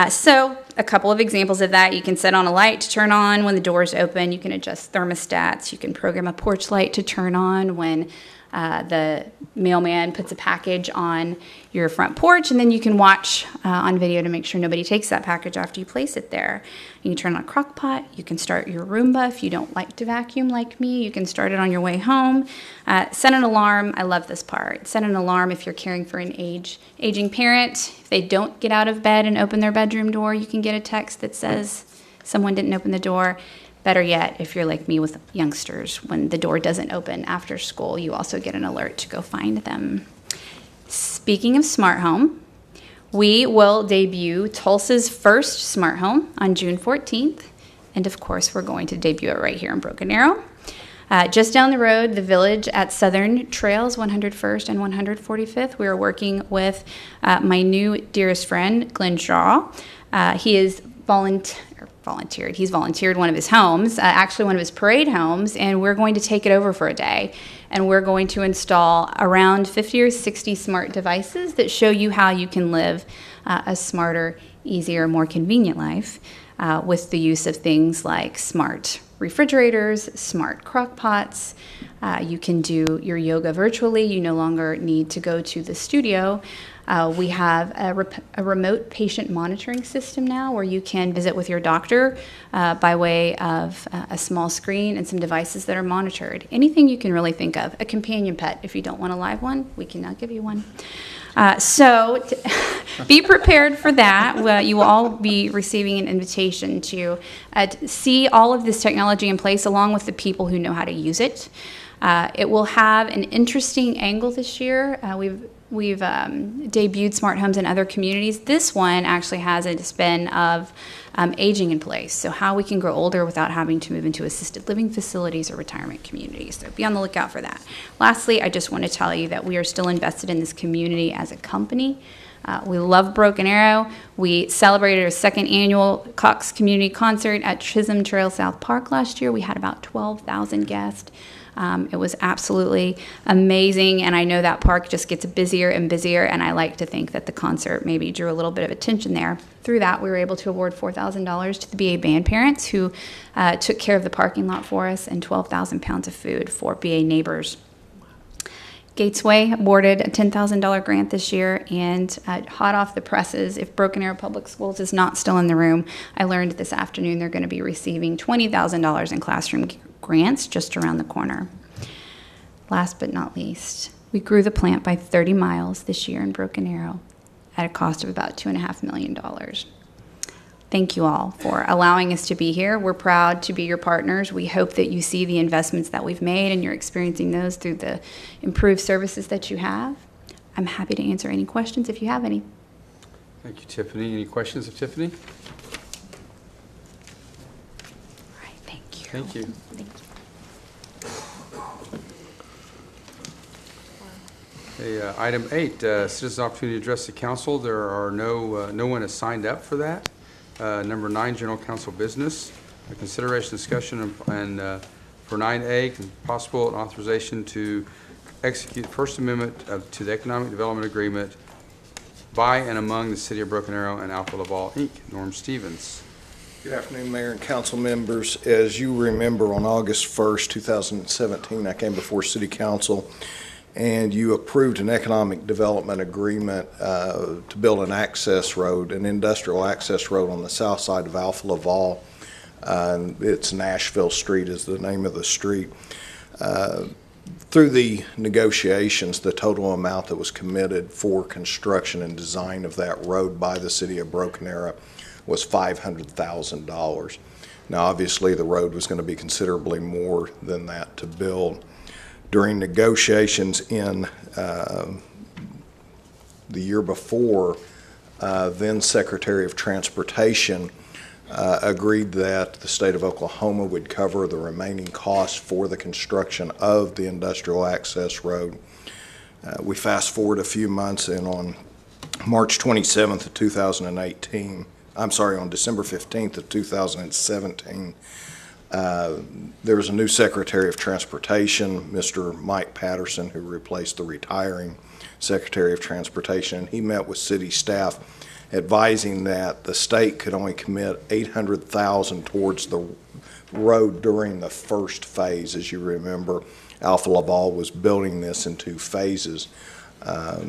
So a couple of examples of that: you can set on a light to turn on when the door is open. You can adjust thermostats. You can program a porch light to turn on when the mailman puts a package on your front porch, and then you can watch on video to make sure nobody takes that package after you place it there. You can turn on a crock pot. You can start your Roomba if you don't like to vacuum like me. You can start it on your way home. Set an alarm. I love this part. Set an alarm if you're caring for an aging parent. If they don't get out of bed and open their bedroom door, you can get a text that says someone didn't open the door. Better yet, if you're like me with youngsters, when the door doesn't open after school, you also get an alert to go find them. Speaking of smart home, we will debut Tulsa's first smart home on June 14th. And of course, we're going to debut it right here in Broken Arrow. Just down the road, the Village at Southern Trails, 101st and 145th, we are working with my new dearest friend, Glenn Shaw. He is volunteered. He's volunteered one of his homes, actually one of his parade homes, and we're going to take it over for a day. And we're going to install around 50 or 60 smart devices that show you how you can live a smarter, easier, more convenient life with the use of things like smart refrigerators, smart crock pots. You can do your yoga virtually. You no longer need to go to the studio. We have a remote patient monitoring system now where you can visit with your doctor by way of a small screen and some devices that are monitored. Anything you can really think of. A companion pet. If you don't want a live one, we cannot give you one. So be prepared for that. Well, you will all be receiving an invitation to see all of this technology in place along with the people who know how to use it. It will have an interesting angle this year. We've debuted smart homes in other communities. This one actually has a spin of aging in place, so how we can grow older without having to move into assisted living facilities or retirement communities. So be on the lookout for that. Lastly, I just want to tell you that we are still invested in this community as a company. We love Broken Arrow. We celebrated our second annual Cox Community Concert at Chisholm Trail South Park last year. We had about 12,000 guests. It was absolutely amazing, and I know that park just gets busier and busier, and I like to think that the concert maybe drew a little bit of attention there. Through that, we were able to award $4,000 to the BA band parents who took care of the parking lot for us, and 12,000 pounds of food for BA neighbors. Gatesway awarded a $10,000 grant this year, and hot off the presses, if Broken Arrow Public Schools is not still in the room, I learned this afternoon they're going to be receiving $20,000 in classroom grants just around the corner. Last but not least, we grew the plant by 30 miles this year in Broken Arrow at a cost of about $2.5 million. Thank you all for allowing us to be here. We're proud to be your partners. We hope that you see the investments that we've made and you're experiencing those through the improved services that you have. I'm happy to answer any questions if you have any. Thank you, Tiffany. Any questions of Tiffany? All right, thank you. Thank you. Thank you. Okay, item 8, citizens' opportunity to address the council. There are no one has signed up for that. Number 9, general council business. A consideration, discussion, and for 9A, possible authorization to execute First Amendment to the Economic Development Agreement by and among the City of Broken Arrow and Alpha Laval, Inc. Norm Stevens. Good afternoon, Mayor and council members. As you remember, on August 1st, 2017, I came before City Council and you approved an economic development agreement to build an access road, an industrial access road on the south side of Alpha Laval. It's Nashville Street is the name of the street. Through the negotiations, the total amount that was committed for construction and design of that road by the City of Broken Arrow was $500,000. Now, obviously, the road was going to be considerably more than that to build. During negotiations in the year before, then Secretary of Transportation agreed that the state of Oklahoma would cover the remaining costs for the construction of the industrial access road. We fast forward a few months, and on March 27th of 2018, I'm sorry, on December 15th of 2017, there was a new Secretary of Transportation, Mr. Mike Patterson, who replaced the retiring Secretary of Transportation. And he met with city staff advising that the state could only commit $800,000 towards the road during the first phase. As you remember, Alpha Laval was building this in 2 phases.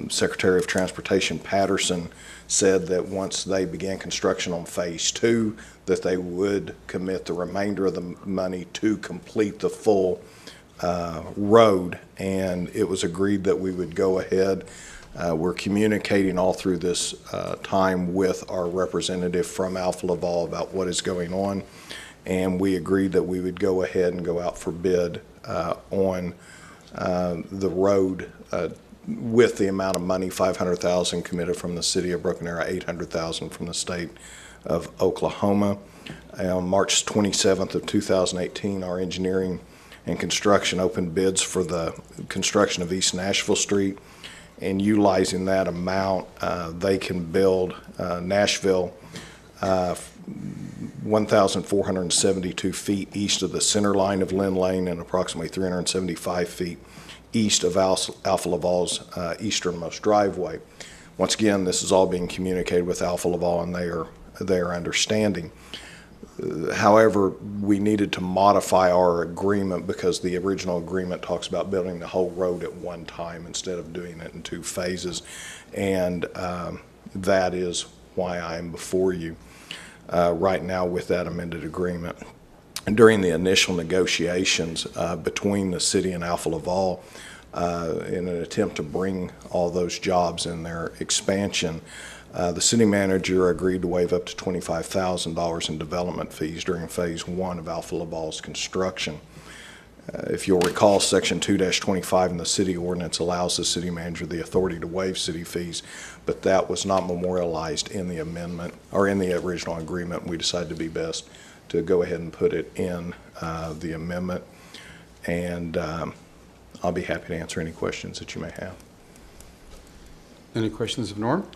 Secretary of Transportation Patterson said that once they began construction on phase 2, that they would commit the remainder of the money to complete the full road, and it was agreed that we would go ahead. We're communicating all through this time with our representative from Alpha Laval about what is going on, and we agreed that we would go ahead and go out for bid on the road with the amount of money, $500,000 committed from the City of Broken Arrow, $800,000 from the state of Oklahoma. On March 27th of 2018, our engineering and Construction opened bids for the construction of East Nashville Street. And utilizing that amount, they can build Nashville 1,472 feet east of the center line of Lynn Lane and approximately 375 feet east of Alpha Laval's easternmost driveway. Once again, this is all being communicated with Alpha Laval, and they are understanding. However, we needed to modify our agreement because the original agreement talks about building the whole road at one time instead of doing it in 2 phases. And that is why I am before you right now with that amended agreement. And during the initial negotiations between the city and Alpha Laval, in an attempt to bring all those jobs in their expansion, the city manager agreed to waive up to $25,000 in development fees during phase 1 of Alpha Laval's construction. If you'll recall, Section 2-25 in the city ordinance allows the city manager the authority to waive city fees, but that was not memorialized in the amendment or in the original agreement. We decided to be best to go ahead and put it in the amendment, and I'll be happy to answer any questions that you may have. Any questions of Norm?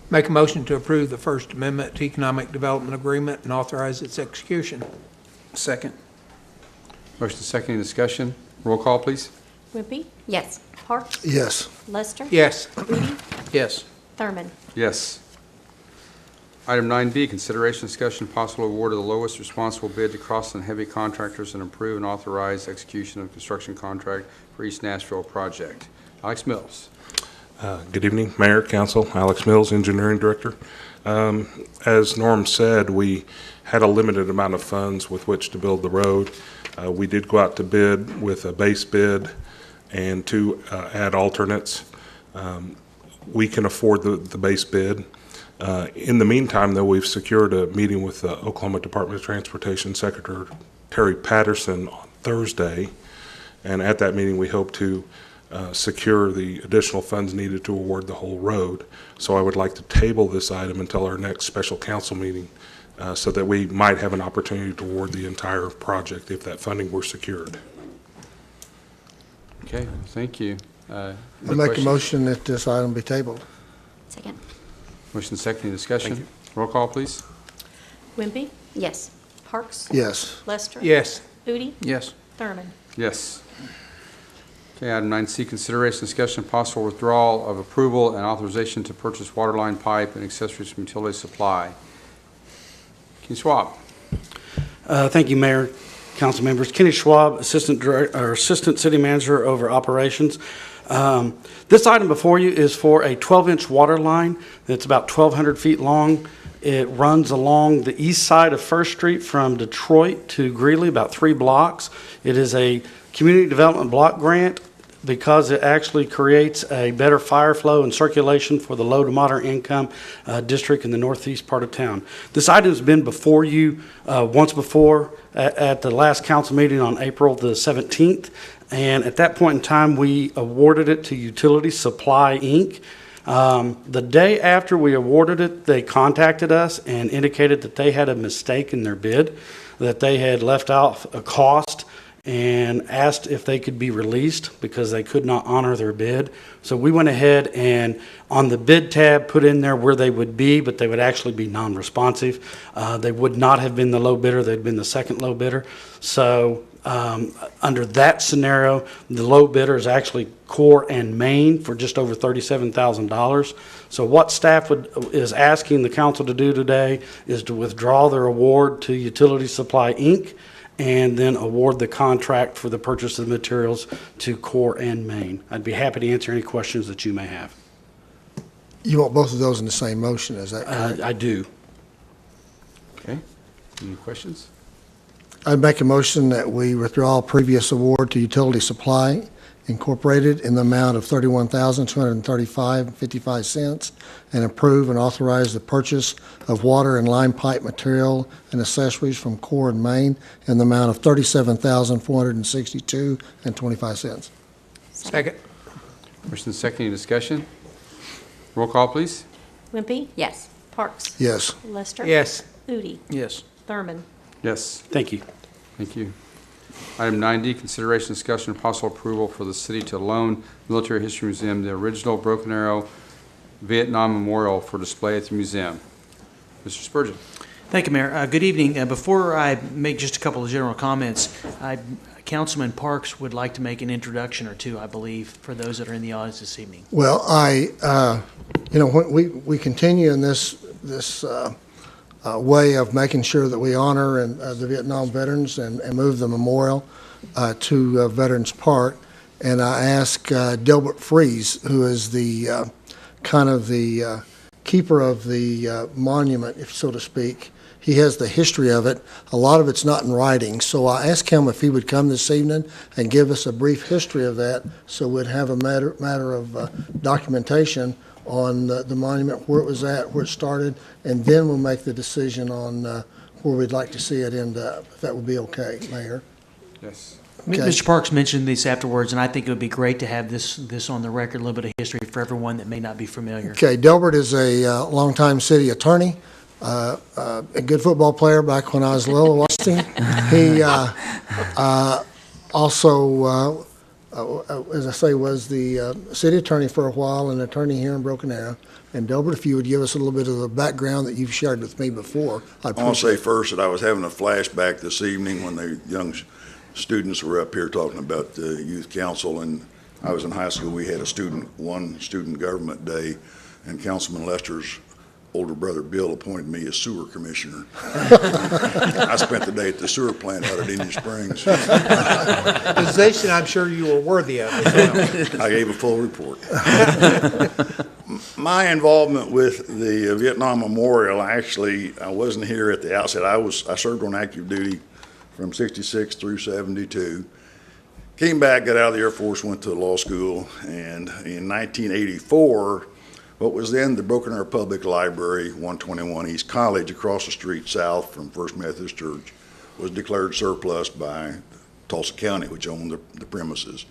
Make a motion to approve the First Amendment to Economic Development Agreement and authorize its execution. Second. Motion second, any discussion? Roll call, please. Wimpy, Yes. Parks, Yes. Lester, Yes. Udi, Yes. Thurman. Yes. Item 9B, consideration, discussion, possible award of the lowest responsible bid to Crossland Heavy Contractors and approve and authorize execution of construction contract for East Nashville project. Alex Mills. Good evening, Mayor, Council. Alex Mills, Engineering Director. As Norm said, we had a limited amount of funds with which to build the road. We did go out to bid with a base bid and 2 add alternates. We can afford the base bid. In the meantime, though, we've secured a meeting with the Oklahoma Department of Transportation Secretary Terry Patterson on Thursday, and at that meeting we hope to secure the additional funds needed to award the whole road. So I would like to table this item until our next special council meeting so that we might have an opportunity to award the entire project if that funding were secured. Okay, thank you. I make a motion that this item be tabled. Second. Motion second, any discussion? Roll call, please. Wimpy, Yes. Parks, Yes. Lester, Yes. Udi, Yes. Thurman. Yes. Okay, item 9C, consideration, discussion, possible withdrawal of approval and authorization to purchase water line pipe and accessories from utility supply. Kenny Schwab. Thank you, Mayor, council members. Kenny Schwab, Assistant City Manager over Operations. This item before you is for a 12-inch water line that's about 1,200 feet long. It runs along the east side of First Street from Detroit to Greeley, about 3 blocks. It is a community development block grant because it actually creates a better fire flow and circulation for the low to moderate income district in the northeast part of town. This item has been before you once before at the last council meeting on April the 17th. And at that point in time, we awarded it to Utility Supply, Inc. The day after we awarded it, they contacted us and indicated that they had a mistake in their bid, that they had left out a cost and asked if they could be released because they could not honor their bid. So we went ahead and on the bid tab put in there where they would be, but they would actually be non-responsive. They would not have been the low bidder, they'd been the second low bidder. So under that scenario, the low bidder is actually Core and Main for just over $37,000. So what staff is asking the council to do today is to withdraw their award to Utility Supply, Inc., and then award the contract for the purchase of the materials to Core and Main. I'd be happy to answer any questions that you may have. You want both of those in the same motion, is that correct? I do. Okay, any questions? I'd make a motion that we withdraw previous award to Utility Supply Incorporated in the amount of $31,235.55 and approve and authorize the purchase of water and line pipe material and accessories from Core and Main in the amount of $37,462.25. Second. Motion second, any discussion? Roll call, please. Wimpy, Yes. Parks, Yes. Lester, Yes. Udi, Yes. Thurman. Yes. Thank you. Thank you. Item 9D, consideration, discussion, and possible approval for the city to loan Military History Museum the original Broken Arrow Vietnam Memorial for display at the museum. Mr. Spurgeon. Thank you, Mayor. Good evening. Before I make just a couple of general comments, Councilman Parks would like to make an introduction or two, I believe, for those that are in the audience this evening. Well, when we continue in this way of making sure that we honor the Vietnam veterans and move the memorial to Veterans Park, and I asked Delbert Fries, who is the kind of the keeper of the monument, if so to speak. He has the history of it. A lot of it's not in writing, so I asked him if he would come this evening and give us a brief history of that, so we'd have a matter of documentation on the monument, where it was at, where it started, and then we'll make the decision on where we'd like to see it end up, if that would be okay, Mayor. Yes. Okay. Mr. Parks mentioned this afterwards, and I think it would be great to have this on the record, a little bit of history for everyone that may not be familiar. Okay, Delbert is a longtime city attorney, a good football player back when I was little, watching. He also, as I say, was the city attorney for a while, and attorney here in Broken Arrow. And Delbert, if you would give us a little bit of the background that you've shared with me before, I'd appreciate it. I want to say first that I was having a flashback this evening when the young students were up here talking about the youth council, and I was in high school. We had one student government day, and Councilman Lester's older brother Bill appointed me as sewer commissioner. I spent the day at the sewer plant out at Indian Springs. Position I'm sure you were worthy of as well. I gave a full report. My involvement with the Vietnam Memorial, actually, I wasn't here at the outset. I served on active duty from 66 through 72. Came back, got out of the Air Force, went to law school, and in 1984, what was then the Broken Arrow Public Library, 121 East College, across the street south from First Methodist Church, was declared surplus by Tulsa County, which owned the premises.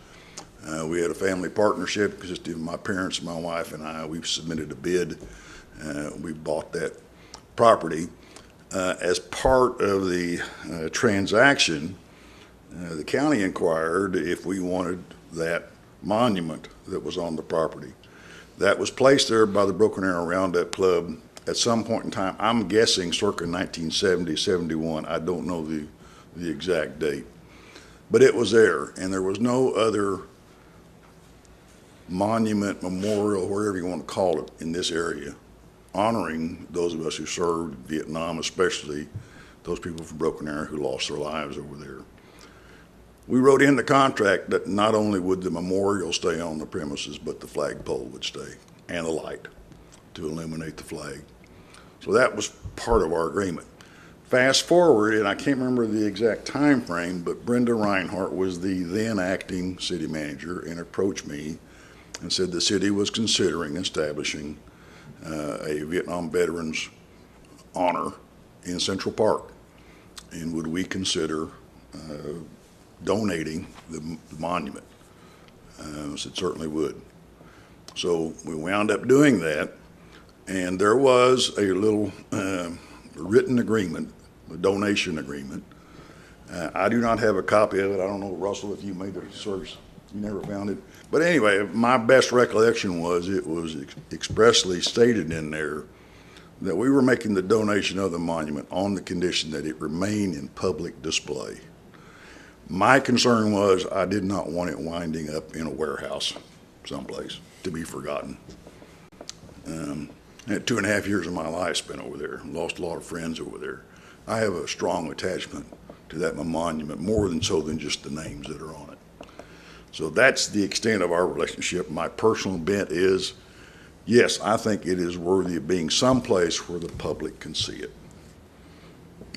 We had a family partnership, consisting of my parents, my wife, and I. We submitted a bid. We bought that property. As part of the transaction, the county inquired if we wanted that monument that was on the property. That was placed there by the Broken Arrow Roundup Club at some point in time. I'm guessing circa 1970, 71. I don't know the exact date. But it was there, and there was no other monument, memorial, whatever you want to call it, in this area, honoring those of us who served Vietnam, especially those people from Broken Arrow who lost their lives over there. We wrote in the contract that not only would the memorial stay on the premises, but the flagpole would stay, and the light to illuminate the flag. So that was part of our agreement. Fast forward, and I can't remember the exact time frame, but Brenda Reinhardt was the then acting city manager and approached me and said the city was considering establishing a Vietnam Veterans honor in Central Park, and would we consider donating the monument? I said certainly would. So we wound up doing that, and there was a little written agreement, a donation agreement. I do not have a copy of it. I don't know, Russell, if you made the search. You never found it. But anyway, my best recollection was it was expressly stated in there that we were making the donation of the monument on the condition that it remain in public display. My concern was I did not want it winding up in a warehouse someplace to be forgotten. I had 2.5 years of my life spent over there, lost a lot of friends over there. I have a strong attachment to that monument, more than so than just the names that are on it. So that's the extent of our relationship. My personal bent is, yes, I think it is worthy of being someplace where the public can see it.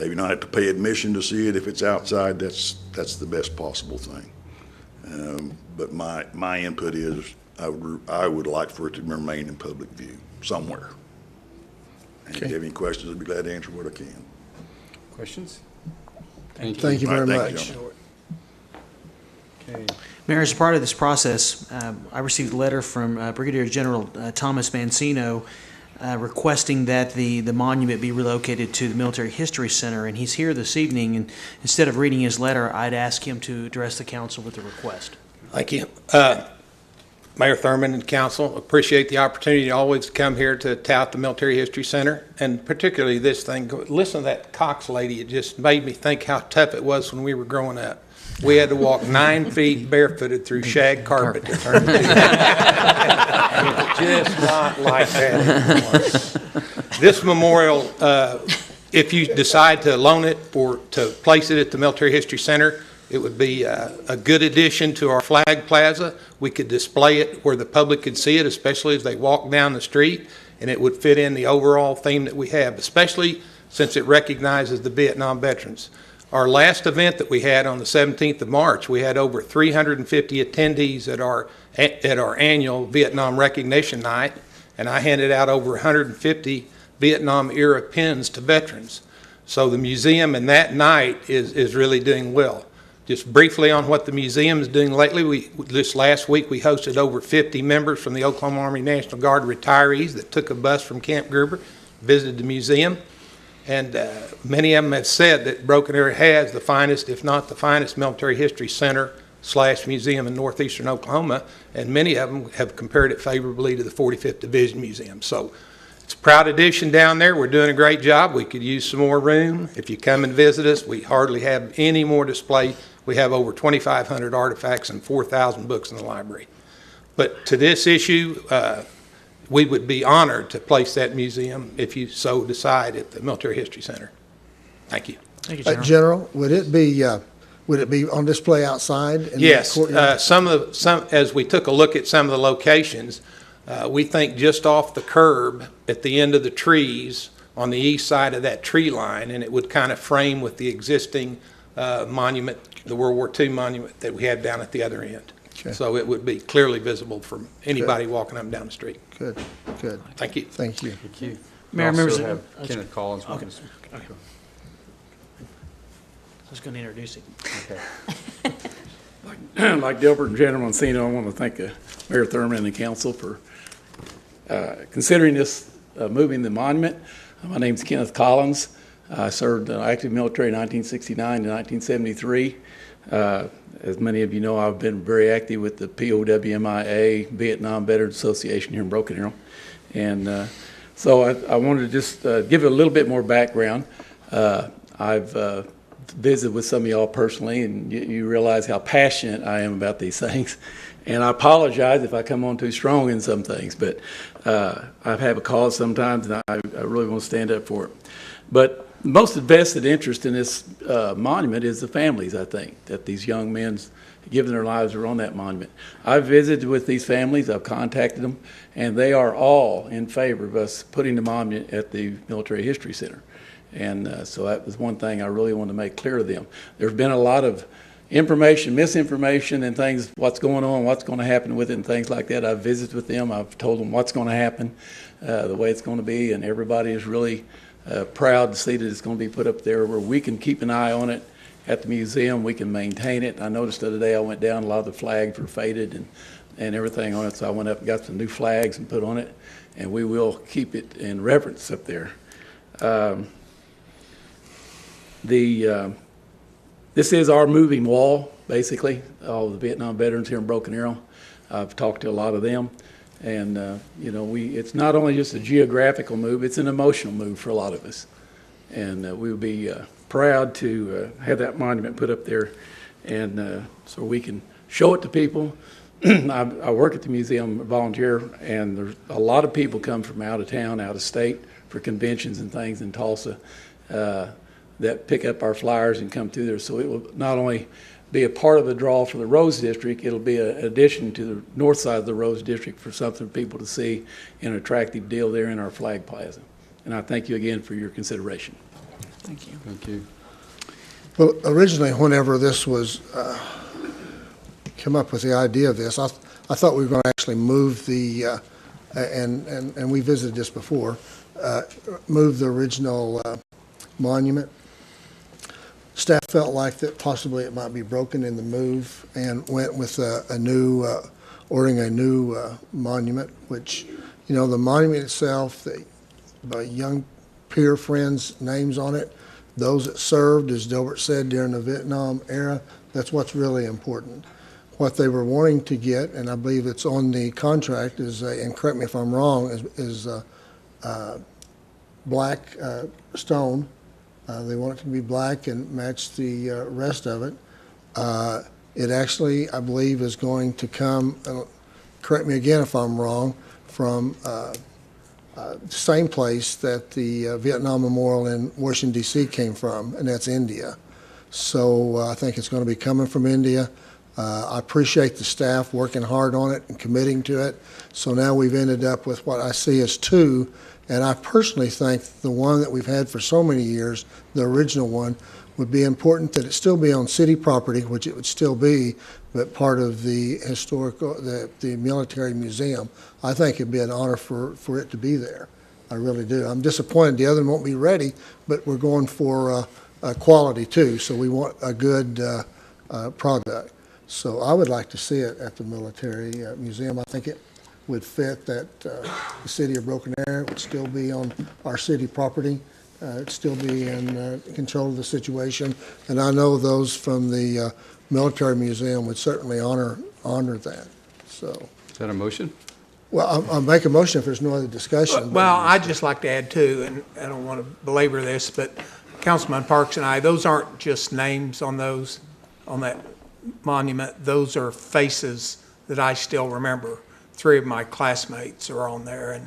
Maybe not have to pay admission to see it. If it's outside, that's the best possible thing. But my input is I would like for it to remain in public view somewhere. And if you have any questions, I'd be glad to answer what I can. Questions? Thank you very much. Okay. Mayor, as part of this process, I received a letter from Brigadier General Thomas Mancino requesting that the monument be relocated to the Military History Center, and he's here this evening, and instead of reading his letter, I'd ask him to address the council with the request. Thank you. Mayor Thurman and council, appreciate the opportunity to always come here to tout the Military History Center, and particularly this thing. Listen to that Cox lady. It just made me think how tough it was when we were growing up. We had to walk 9 feet barefooted through shag carpet to turn the It's just not like that anymore. This memorial, if you decide to loan it or to place it at the Military History Center, it would be a good addition to our flag plaza. We could display it where the public could see it, especially as they walk down the street, and it would fit in the overall theme that we have, especially since it recognizes the Vietnam veterans. Our last event that we had on the 17th of March, we had over 350 attendees at our annual Vietnam Recognition Night, and I handed out over 150 Vietnam-era pins to veterans. So the museum in that night is really doing well. Just briefly on what the museum is doing lately, this last week we hosted over 50 members from the Oklahoma Army National Guard retirees that took a bus from Camp Gruber, visited the museum. And many of them have said that Broken Arrow has the finest, if not the finest, military history center / museum in northeastern Oklahoma, and many of them have compared it favorably to the 45th Division Museum. So it's a proud addition down there. We're doing a great job. We could use some more room. If you come and visit us, we hardly have any more display. We have over 2,500 artifacts and 4,000 books in the library. But to this issue, we would be honored to place that museum, if you so decide, at the Military History Center. Thank you. Thank you, General. General, would it be on display outside? In Yes. the courtyard? As we took a look at some of the locations, we think just off the curb at the end of the trees on the east side of that tree line, and it would kind of frame with the existing monument, the World War II monument that we have down at the other end. Okay. So it would be clearly visible from anybody walking up and down the street. Good, good. Thank you. Thank you. Thank you. Mayor, We members- also have Kenneth Collins. Okay. Okay. I was going to introduce him. Okay. Like Delbert and General Encino, I want to thank Mayor Thurman and the council for considering this, moving the monument. My name's Kenneth Collins. I served active military in 1969 to 1973. As many of you know, I've been very active with the POWMIA, Vietnam Veterans Association here in Broken Arrow. And so I wanted to just give it a little bit more background. I've visited with some of y'all personally, and you realize how passionate I am about these things. And I apologize if I come on too strong in some things, but I have a cause sometimes, and I really want to stand up for it. But the most invested interest in this monument is the families, I think, that these young men given their lives are on that monument. I've visited with these families, I've contacted them, and they are all in favor of us putting the monument at the Military History Center. And so that was one thing I really wanted to make clear to them. There's been a lot of information, misinformation and things, what's going on, what's going to happen with it and things like that. I've visited with them, I've told them what's going to happen, the way it's going to be, and everybody is really proud to see that it's going to be put up there where we can keep an eye on it at the museum. We can maintain it. I noticed the other day I went down, a lot of the flags were faded and everything on it, so I went up and got some new flags and put on it, and we will keep it in reverence up there. This is our moving wall, basically, all the Vietnam veterans here in Broken Arrow. I've talked to a lot of them. And, you know, it's not only just a geographical move, it's an emotional move for a lot of us. And we would be proud to have that monument put up there, and so we can show it to people. I work at the museum, volunteer, and there's a lot of people come from out of town, out of state for conventions and things in Tulsa that pick up our flyers and come through there. So it will not only be a part of the draw for the Rose District, it'll be an addition to the north side of the Rose District for something for people to see, an attractive deal there in our flag plaza. And I thank you again for your consideration. Thank you. Thank you. Well, originally, whenever this was, come up with the idea of this, I thought we were going to actually move the, and we visited this before, move the original monument. Staff felt like that possibly it might be broken in the move and went with ordering a new monument, which You know, the monument itself, by young peer friends' names on it, those that served, as Delbert said, during the Vietnam era, that's what's really important. What they were wanting to get, and I believe it's on the contract, is, and correct me if I'm wrong, is black stone. They want it to be black and match the rest of it. It actually, I believe, is going to come, correct me again if I'm wrong, from the same place that the Vietnam Memorial in Washington, D.C. came from, and that's India. So I think it's going to be coming from India. I appreciate the staff working hard on it and committing to it. So now we've ended up with what I see as two, and I personally think the one that we've had for so many years, the original one, would be important that it still be on city property, which it would still be, but part of the historical, the military museum. I think it'd be an honor for it to be there. I really do. I'm disappointed the other one won't be ready, but we're going for quality too, so we want a good product. So I would like to see it at the military museum. I think it would fit that the city of Broken Arrow would still be on our city property. It'd still be in control of the situation. And I know those from the military museum would certainly honor that. So. Is that a motion? Well, I'll make a motion if there's no other discussion. Well, I'd just like to add too, and I don't want to belabor this, but Councilman Parks and I, those aren't just names on that monument. Those are faces that I still remember. 3 of my classmates are on there,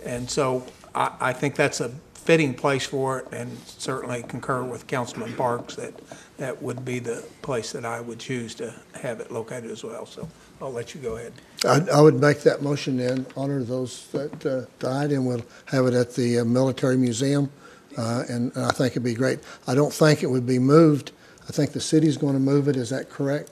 and so I think that's a fitting place for it, and certainly concur with Councilman Parks that would be the place that I would choose to have it located as well. So I'll let you go ahead. I would make that motion then, honor those that died, and we'll have it at the military museum, and I think it'd be great. I don't think it would be moved. I think the city's going to move it. Is that correct?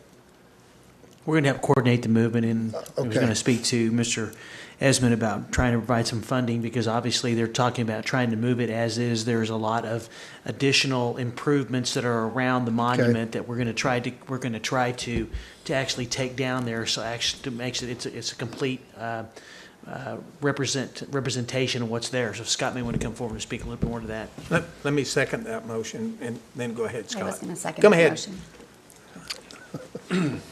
We're going to have to coordinate the movement, and I was Okay. going to speak to Mr. Esmond about trying to provide some funding, because obviously they're talking about trying to move it as is. There's a lot of additional improvements that are around the monument that we're going to try to actually take down there. So actually, to make it it's a complete representation of what's there. So Scott may want to come forward and speak a little bit more to that. Let me second that motion, and then go ahead, Scott. I was going to second Come that ahead. motion.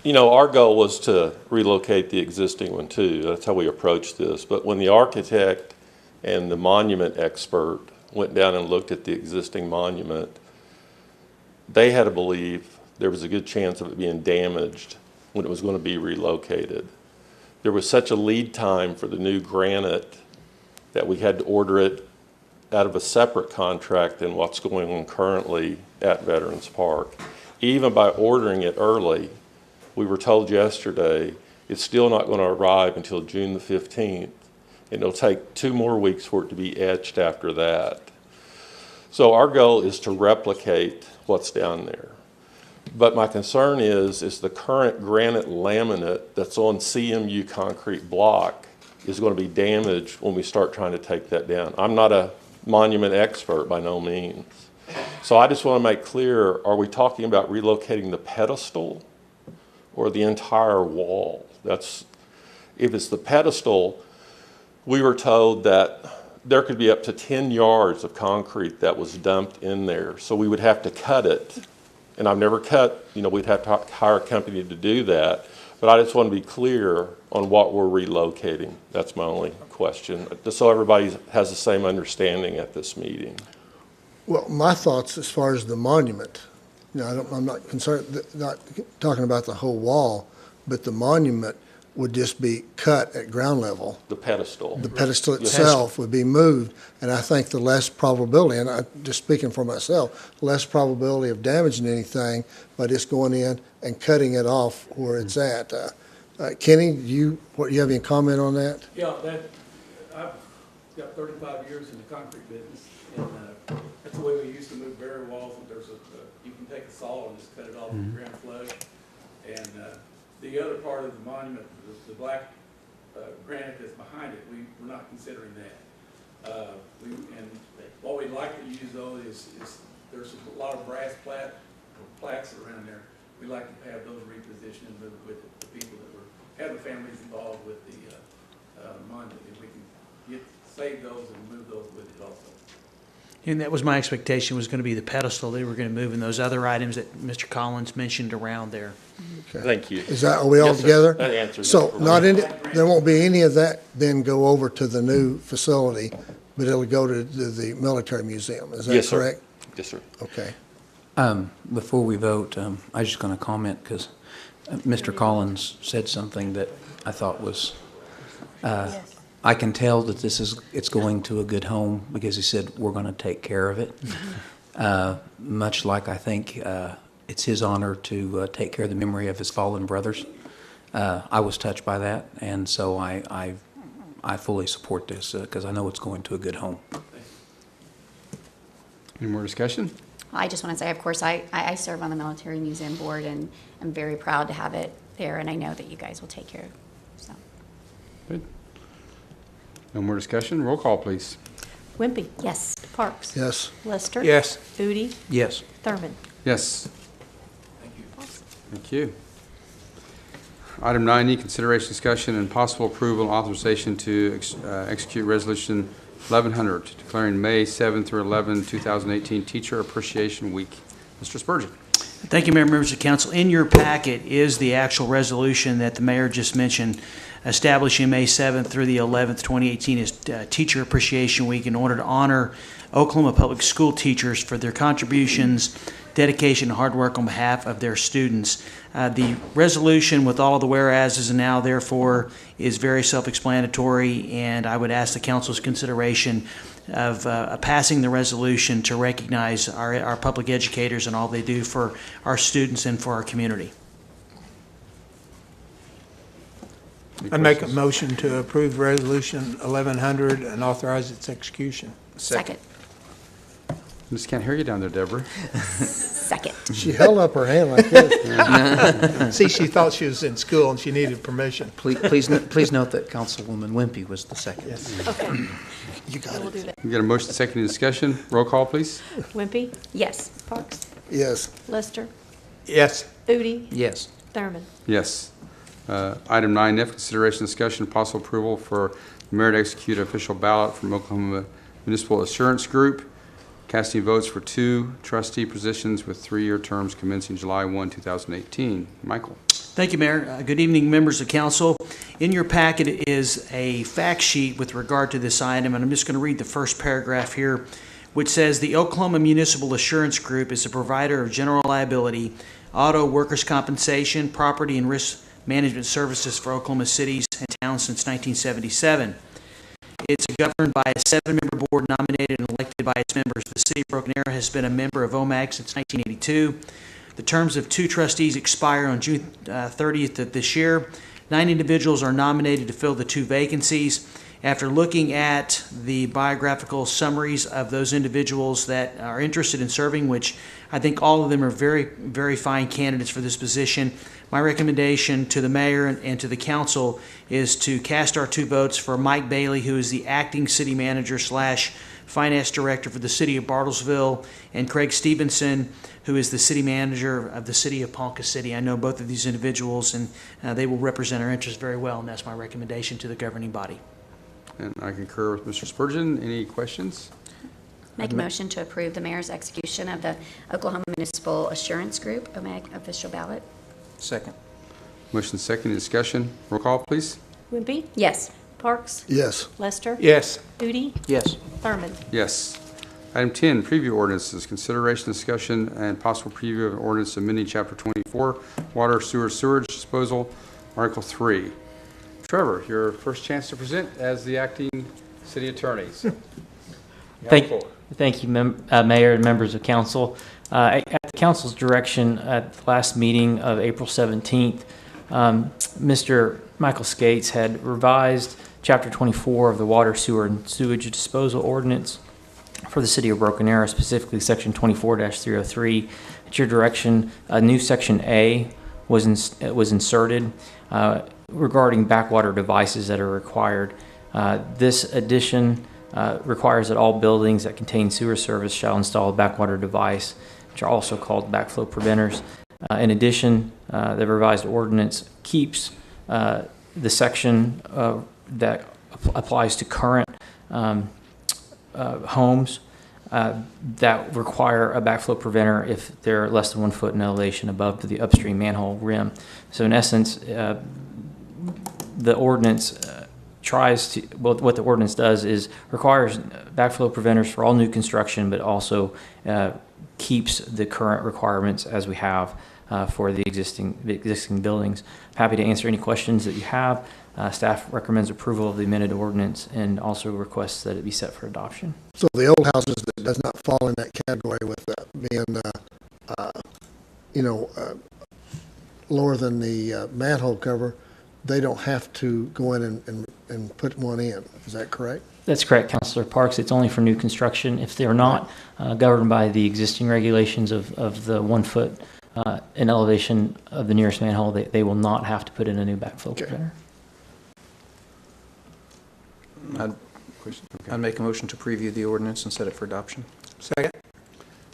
You know, our goal was to relocate the existing one too. That's how we approached this. But when the architect and the monument expert went down and looked at the existing monument, they had to believe there was a good chance of it being damaged when it was going to be relocated. There was such a lead time for the new granite that we had to order it out of a separate contract than what's going on currently at Veterans Park. Even by ordering it early, we were told yesterday it's still not going to arrive until June the 15th, and it'll take 2 more weeks for it to be etched after that. So our goal is to replicate what's down there. But my concern is the current granite laminate that's on CMU concrete block is going to be damaged when we start trying to take that down. I'm not a monument expert by no means. So I just want to make clear, are we talking about relocating the pedestal or the entire wall? If it's the pedestal, we were told that there could be up to 10 yards of concrete that was dumped in there. So we would have to cut it. And I've never cut, we'd have to hire a company to do that. But I just want to be clear on what we're relocating. That's my only question, just so everybody has the same understanding at this meeting. Well, my thoughts as far as the monument, I'm not concerned, not talking about the whole wall, but the monument would just be cut at ground level. The pedestal. The pedestal itself would be moved, and I think the less probability, and I'm just speaking for myself, less probability of damaging anything by just going in and cutting it off where it's at. Kenny, do you have any comment on that? Yeah, I've got 35 years in the concrete business, and that's the way we used to move barrier walls. You can take a saw and just cut it off with ground flush. And the other part of the monument, the black granite that's behind it, we're not considering that. And what we'd like to use though is there's a lot of brass plaques around there. We'd like to have those repositioned and move with the people that were have the families involved with the monument, if we can save those and move those with it also. And that was my expectation, was going to be the pedestal. They were going to move in those other items that Mr. Collins mentioned around there. Okay. Thank you. Are we all Yes, sir. together? That answers So it for not me. any, there won't be any of that then go over to the new facility, but it'll go to the military museum. Is that Yes, sir. correct? Yes, sir. Okay. Before we vote, I was just going to comment because Mr. Collins said something that I thought was, I can tell that it's going to a good home because he said, we're going to take care of it. Much like I think it's his honor to take care of the memory of his fallen brothers. I was touched by that, and so I fully support this because I know it's going to a good home. Any more discussion? I just want to say, of course, I serve on the Military Museum Board, and I'm very proud to have it there, and I know that you guys will take care of it. So. Good. No more discussion? Roll call, please. Wimpy. Yes. Parks. Yes. Lester. Yes. Udi. Yes. Thurman. Yes. Thank you. Item 9E, consideration, discussion, and possible approval and authorization to execute Resolution 1100, declaring May 7 through 11, 2018 Teacher Appreciation Week. Mr. Spurgeon. Thank you, Mayor, members of council. In your packet is the actual resolution that the mayor just mentioned, establishing May 7th through the 11th, 2018 as Teacher Appreciation Week in order to honor Oklahoma Public School teachers for their contributions, dedication, and hard work on behalf of their students. The resolution with all of the whereases and now therefore is very self-explanatory, and I would ask the council's consideration of passing the resolution to recognize our public educators and all they do for our students and for our community. I'd make a motion to approve Resolution 1100 and authorize its execution. Second. I just can't hear you down there, Deborah. Second. She held up her hand like this. See, she thought she was in school and she needed permission. Please note that Councilwoman Wimpy was the second. Yes. Okay. You got We'll do it. that. We got a motion, second, discussion. Roll call, please. Wimpy. Yes. Parks. Yes. Lester. Yes. Udi. Yes. Thurman. Yes. Item 9F, consideration, discussion, possible approval for the mayor to execute official ballot from Oklahoma Municipal Assurance Group, casting votes for 2 trustee positions with 3-year terms commencing July 1, 2018. Michael. Thank you, Mayor. Good evening, members of council. In your packet is a fact sheet with regard to this item, and I'm just going to read the first paragraph here, which says, the Oklahoma Municipal Assurance Group is a provider of general liability, auto, workers' compensation, property, and risk management services for Oklahoma cities and towns since 1977. It's governed by a 7-member board nominated and elected by its members. The city of Broken Arrow has been a member of OMAG since 1982. The terms of 2 trustees expire on June 30th of this year. 9 individuals are nominated to fill the 2 vacancies. After looking at the biographical summaries of those individuals that are interested in serving, which I think all of them are very, very fine candidates for this position, my recommendation to the mayor and to the council is to cast our 2 votes for Mike Bailey, who is the acting city manager / finance director for the city of Bartlesville, and Craig Stevenson, who is the city manager of the city of Ponca City. I know both of these individuals, and they will represent our interests very well, and that's my recommendation to the governing body. And I concur with Mr. Spurgeon. Any questions? Make a motion to approve the mayor's execution of the Oklahoma Municipal Assurance Group, OMAG official ballot. Second. Motion, second, discussion. Roll call, please. Wimpy. Yes. Parks. Yes. Lester. Yes. Udi. Yes. Thurman. Yes. Item 10, preview ordinances, consideration, discussion, and possible preview of ordinance amending Chapter 24, Water, Sewage Disposal, Article 3. Trevor, your first chance to present as the acting city attorney. Thank you, Mayor and members of council. At the council's direction at the last meeting of April 17th, Mr. Michael Skates had revised Chapter 24 of the Water, Sewer, and Sewage Disposal Ordinance for the city of Broken Arrow, specifically Section 24-303. At your direction, a new Section A was inserted regarding backwater devices that are required. This addition requires that all buildings that contain sewer service shall install a backwater device, which are also called backflow preventers. In addition, the revised ordinance keeps the section that applies to current homes that require a backflow preventer if they're less than 1 foot in elevation above the upstream manhole rim. So in essence, the ordinance what the ordinance does is requires backflow preventers for all new construction, but also keeps the current requirements as we have for the existing buildings. Happy to answer any questions that you have. Staff recommends approval of the amended ordinance and also requests that it be set for adoption. So the old houses that does not fall in that category with being, lower than the manhole cover, they don't have to go in and put one in. Is that correct? That's correct, Councilor Parks. It's only for new construction. If they're not governed by the existing regulations of the 1 foot in elevation of the nearest manhole, they will not have to put in a new backflow preventer. I'd make a motion to preview the ordinance and set it for adoption. Second.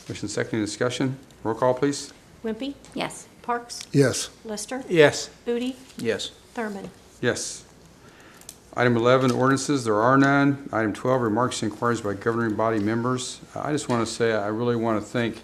Motion second, discussion. Roll call, please. Wimpy? Yes. Parks? Yes. Lester? Yes. Udi? Yes. Thurman? Yes. Item 11, ordinances, there are none. Item 12, remarks and inquiries by governing body members. I just want to say I really want to thank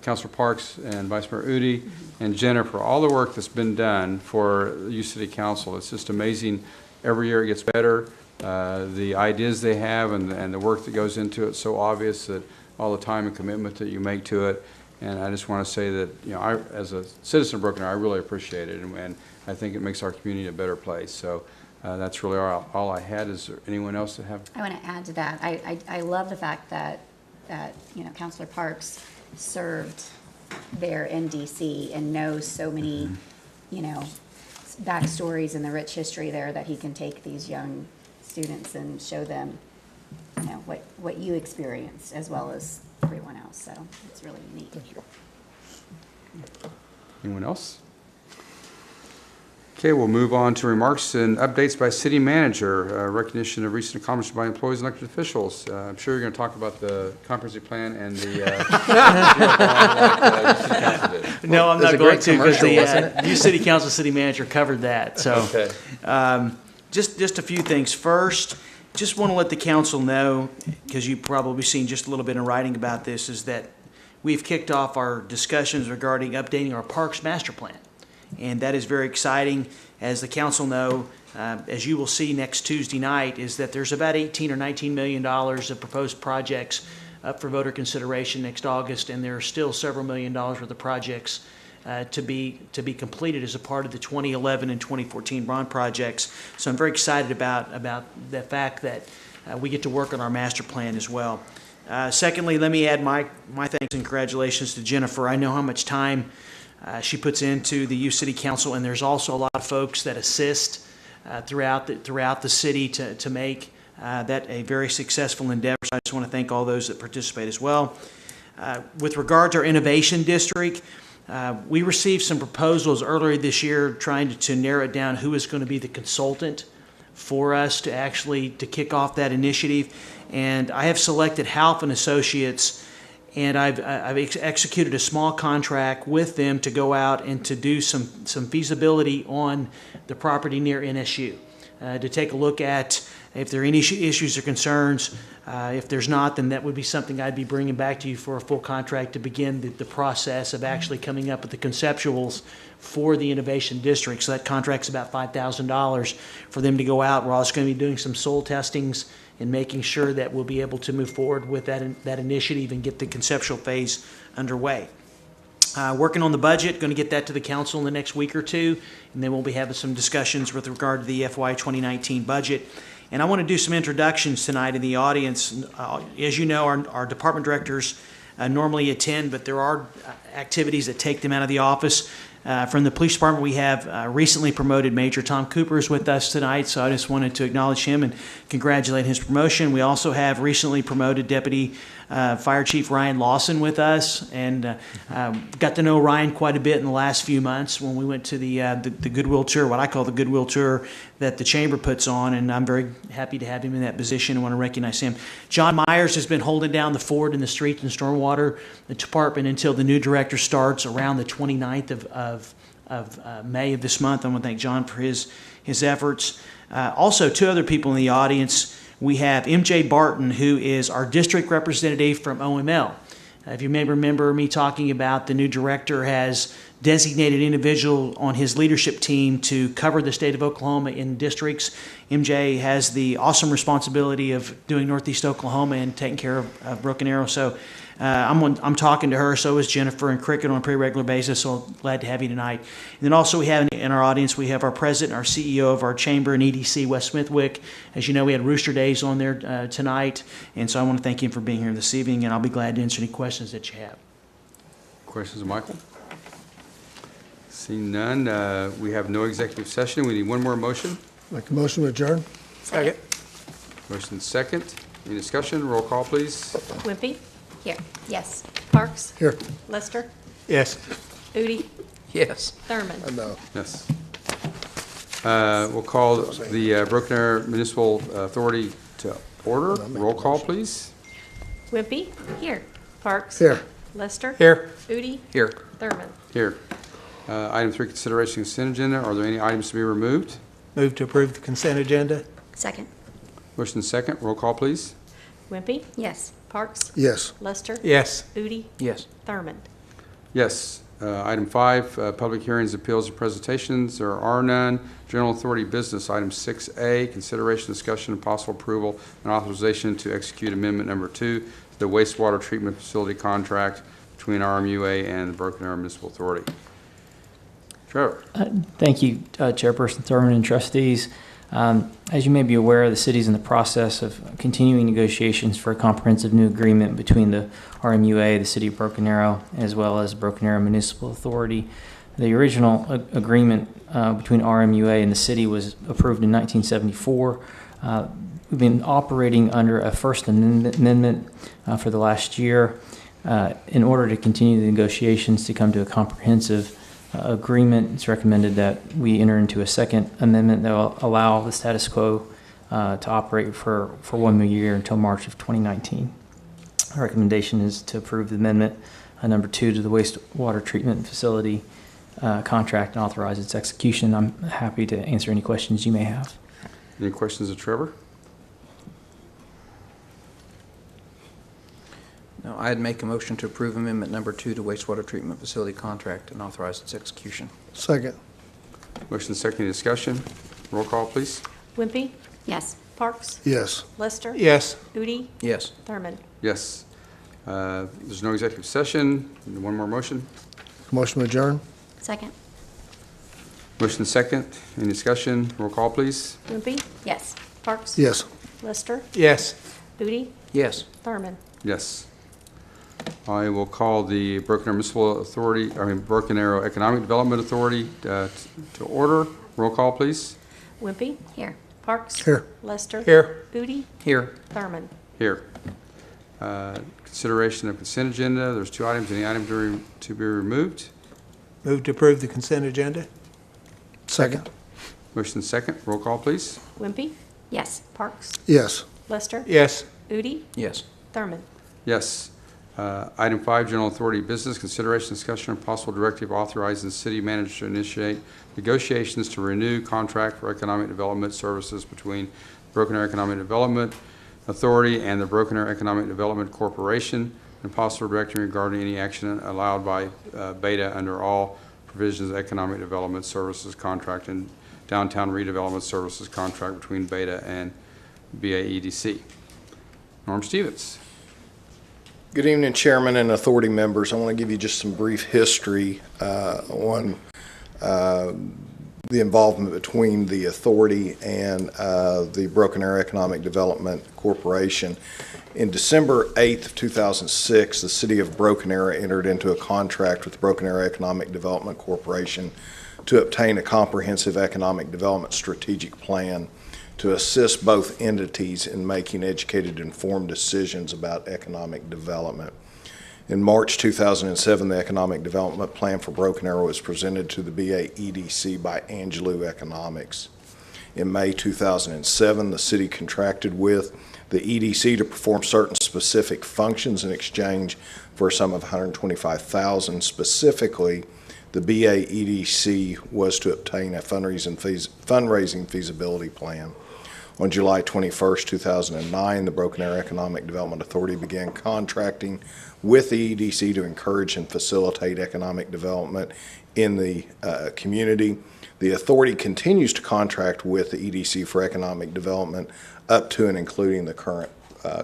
Councilor Parks and Vice Mayor Udi and Jenna for all the work that's been done for U City Council. It's just amazing. Every year it gets better. The ideas they have and the work that goes into it, so obvious that all the time and commitment that you make to it. And I just want to say that, I, as a citizen of Broken Arrow, I really appreciate it. And I think it makes our community a better place. So that's really all I had. Is there anyone else that have? I want to add to that. I love the fact that Councilor Parks served there in DC and knows so many, backstories and the rich history there that he can take these young students and show them, what you experienced as well as everyone else. So it's really neat. Thank you. Anyone else? Okay, we'll move on to remarks and updates by city manager, recognition of recent accomplishments by employees and elected officials. I'm sure you're going to talk about the comprehensive plan and the. No, I'm not going to because the new city council, city manager covered that. So, okay. Just a few things. First, just want to let the council know, because you've probably seen just a little bit in writing about this, is that we've kicked off our discussions regarding updating our parks master plan. And that is very exciting. As the council know, as you will see next Tuesday night, is that there's about $18 or $19 million of proposed projects up for voter consideration next August, and there are still several $1 million worth of projects to be completed as a part of the 2011 and 2014 bond projects. So I'm very excited about the fact that we get to work on our master plan as well. Secondly, let me add my thanks and congratulations to Jennifer. I know how much time she puts into the U City Council, and there's also a lot of folks that assist throughout the city to make that a very successful endeavor. So I just want to thank all those that participate as well. With regard to our innovation district, we received some proposals earlier this year trying to narrow it down who is going to be the consultant for us to kick off that initiative. And I have selected Half and Associates, and I've executed a small contract with them to go out and to do some feasibility on the property near NSU, to take a look at if there are any issues or concerns. If there's not, then that would be something I'd be bringing back to you for a full contract to begin the process of actually coming up with the conceptuals for the innovation district. So that contract's about $5,000 for them to go out. We're also going to be doing some soil testings and making sure that we'll be able to move forward with that initiative and get the conceptual phase underway. Working on the budget, going to get that to the council in the next week or two, and then we'll be having some discussions with regard to the FY 2019 budget. And I want to do some introductions tonight in the audience. As you know, our department directors normally attend, but there are activities that take them out of the office. From the police department, we have recently promoted Major Tom Cooper is with us tonight, so I just wanted to acknowledge him and congratulate his promotion. We also have recently promoted Deputy Fire Chief Ryan Lawson with us, and got to know Ryan quite a bit in the last few months when we went to the Goodwill Tour, what I call the Goodwill Tour that the Chamber puts on, and I'm very happy to have him in that position and want to recognize him. John Myers has been holding down the fort in the streets and stormwater department until the new director starts around the 29th May of this month. I want to thank John for his efforts. Also, two other people in the audience. We have MJ Barton, who is our district representative from OML. If you may remember me talking about the new director has designated individual on his leadership team to cover the state of Oklahoma in districts. MJ has the awesome responsibility of doing Northeast Oklahoma and taking care of Broken Arrow. So I'm talking to her. So is Jennifer and Cricket on a pretty regular basis. So glad to have you tonight. And then also we have in our audience, we have our president, our CEO of our chamber and EDC, Wes Smithwick. As you know, we had Rooster Days on there tonight. And so I want to thank him for being here this evening, and I'll be glad to answer any questions that you have. Questions of Michael? Seeing none, we have no executive session. We need one more motion. Make a motion to adjourn? Second. Motion second. Any discussion? Roll call, please. Wimpy, Here, yes. Parks, Here. Lester, Yes. Udi, Yes. Thurman. No. Yes. We'll call the Broken Arrow Municipal Authority to order. Roll call, please. Wimpy, Here. Parks. Here. Lester. Here. Udi, Here. Thurman. Here. Item 3, consideration of consent agenda. Are there any items to be removed? Move to approve the consent agenda? Second. Motion second. Roll call, please. Wimpy, Yes. Parks, Yes. Lester. Yes. Udi, Yes. Thurman. Yes. Item 5, public hearings, appeals, and presentations. There are none. General authority business. Item 6A, consideration, discussion, and possible approval and authorization to execute amendment number 2 to the wastewater treatment facility contract between RMUA and the Broken Arrow Municipal Authority. Trevor. Thank you, Chairperson Thurman and trustees. As you may be aware, the city is in the process of continuing negotiations for a comprehensive new agreement between the RMUA, the City of Broken Arrow, as well as Broken Arrow Municipal Authority. The original agreement between RMUA and the city was approved in 1974. We've been operating under a First Amendment for the last year in order to continue the negotiations to come to a comprehensive agreement. It's recommended that we enter into a Second Amendment that will allow the status quo to operate for 1 more year until March of 2019. Our recommendation is to approve the amendment number 2 to the wastewater treatment facility contract and authorize its execution. I'm happy to answer any questions you may have. Any questions of Trevor? No, I'd make a motion to approve amendment number 2 to wastewater treatment facility contract and authorize its execution. Second. Motion second. Any discussion? Roll call, please. Wimpy, Yes. Parks, Yes. Lester. Yes. Udi, Yes. Thurman. Yes. There's no executive session. One more motion. Motion to adjourn? Second. Motion second. Any discussion? Roll call, please. Wimpy, Yes. Parks. Yes. Lester, Yes. Udi, Yes. Thurman. Yes. I will call the Broken Arrow Municipal Authority, Broken Arrow Economic Development Authority to order. Roll call, please. Wimpy, Here. Parks. Here. Lester. Here. Udi, Here. Thurman. Here. Consideration of consent agenda. There's 2 items. Any item to be removed? Move to approve the consent agenda? Second. Motion second. Roll call, please. Wimpy, Yes. Parks. Yes. Lester. Yes. Udi, Yes. Thurman. Yes. Item 5, general authority business, consideration, discussion, and possible directive authorizing the city manager to initiate negotiations to renew contract for economic development services between Broken Arrow Economic Development Authority and the Broken Arrow Economic Development Corporation, and possible directive regarding any action allowed by Beta under all provisions of economic development services contract and downtown redevelopment services contract between Beta and BAEDC. Norm Stevens. Good evening, Chairman and Authority members. I want to give you just some brief history on the involvement between the Authority and the Broken Arrow Economic Development Corporation. In December 8th of 2006, the City of Broken Arrow entered into a contract with the Broken Arrow Economic Development Corporation to obtain a comprehensive economic development strategic plan to assist both entities in making educated, informed decisions about economic development. In March 2007, the Economic Development Plan for Broken Arrow was presented to the BAEDC by Angelou Economics. In May 2007, the city contracted with the EDC to perform certain specific functions in exchange for a sum of $125,000. Specifically, the BA EDC was to obtain a fundraising feasibility plan. On July 21st, 2009, the Broken Arrow Economic Development Authority began contracting with the EDC to encourage and facilitate economic development in the community. The authority continues to contract with the EDC for economic development up to and including the current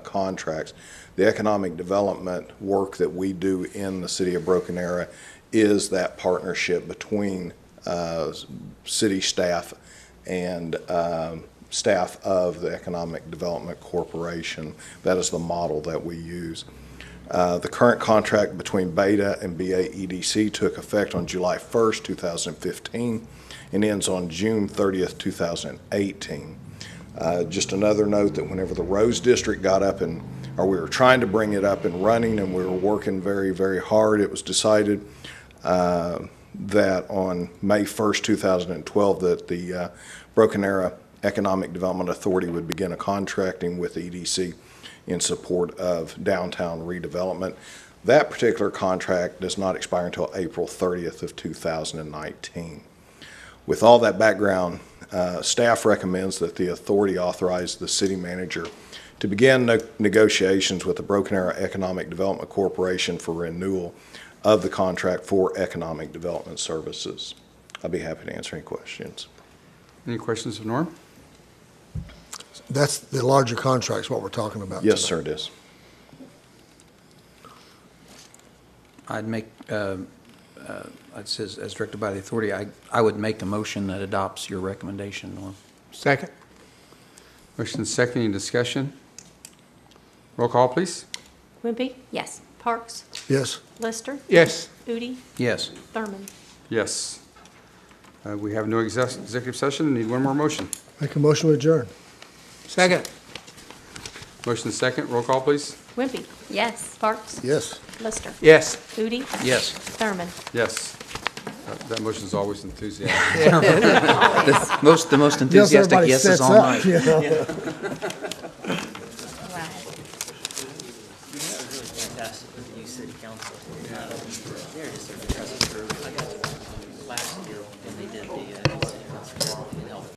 contracts. The economic development work that we do in the city of Broken Arrow is that partnership between city staff and staff of the Economic Development Corporation. That is the model that we use. The current contract between Beta and BA EDC took effect on July 1st, 2015 and ends on June 30th, 2018. Just another note that whenever the Rose District got up and, or we were trying to bring it up and running and we were working very, very hard, it was decided that on May 1st, 2012, that the Broken Arrow Economic Development Authority would begin a contracting with the EDC in support of downtown redevelopment. That particular contract does not expire until April 30th of 2019. With all that background, staff recommends that the authority authorize the city manager to begin negotiations with the Broken Arrow Economic Development Corporation for renewal of the contract for economic development services. I'll be happy to answer any questions. Any questions of Norm? That's the larger contracts, what we're talking about. Yes, tonight. sir, it is. I'd make, it says, as directed by the authority, I would make a motion that adopts your recommendation, Norm. Second. Motion second, any discussion? Roll call, please. Wimpy? Yes. Parks? Yes. Lister? Yes. Udi? Yes. Thurman? Yes. We have no executive session. Need one more motion. Make a motion to adjourn. Second. Motion second. Roll call, please. Wimpy? Yes. Parks? Yes. Lister? Yes. Udi? Yes. Thurman? Yes. That motion is always enthusiastic. The most enthusiastic everybody yeses sets all up, night. you know. Fantastic with the youth city council. They're just a impressive group. I got last year and they did the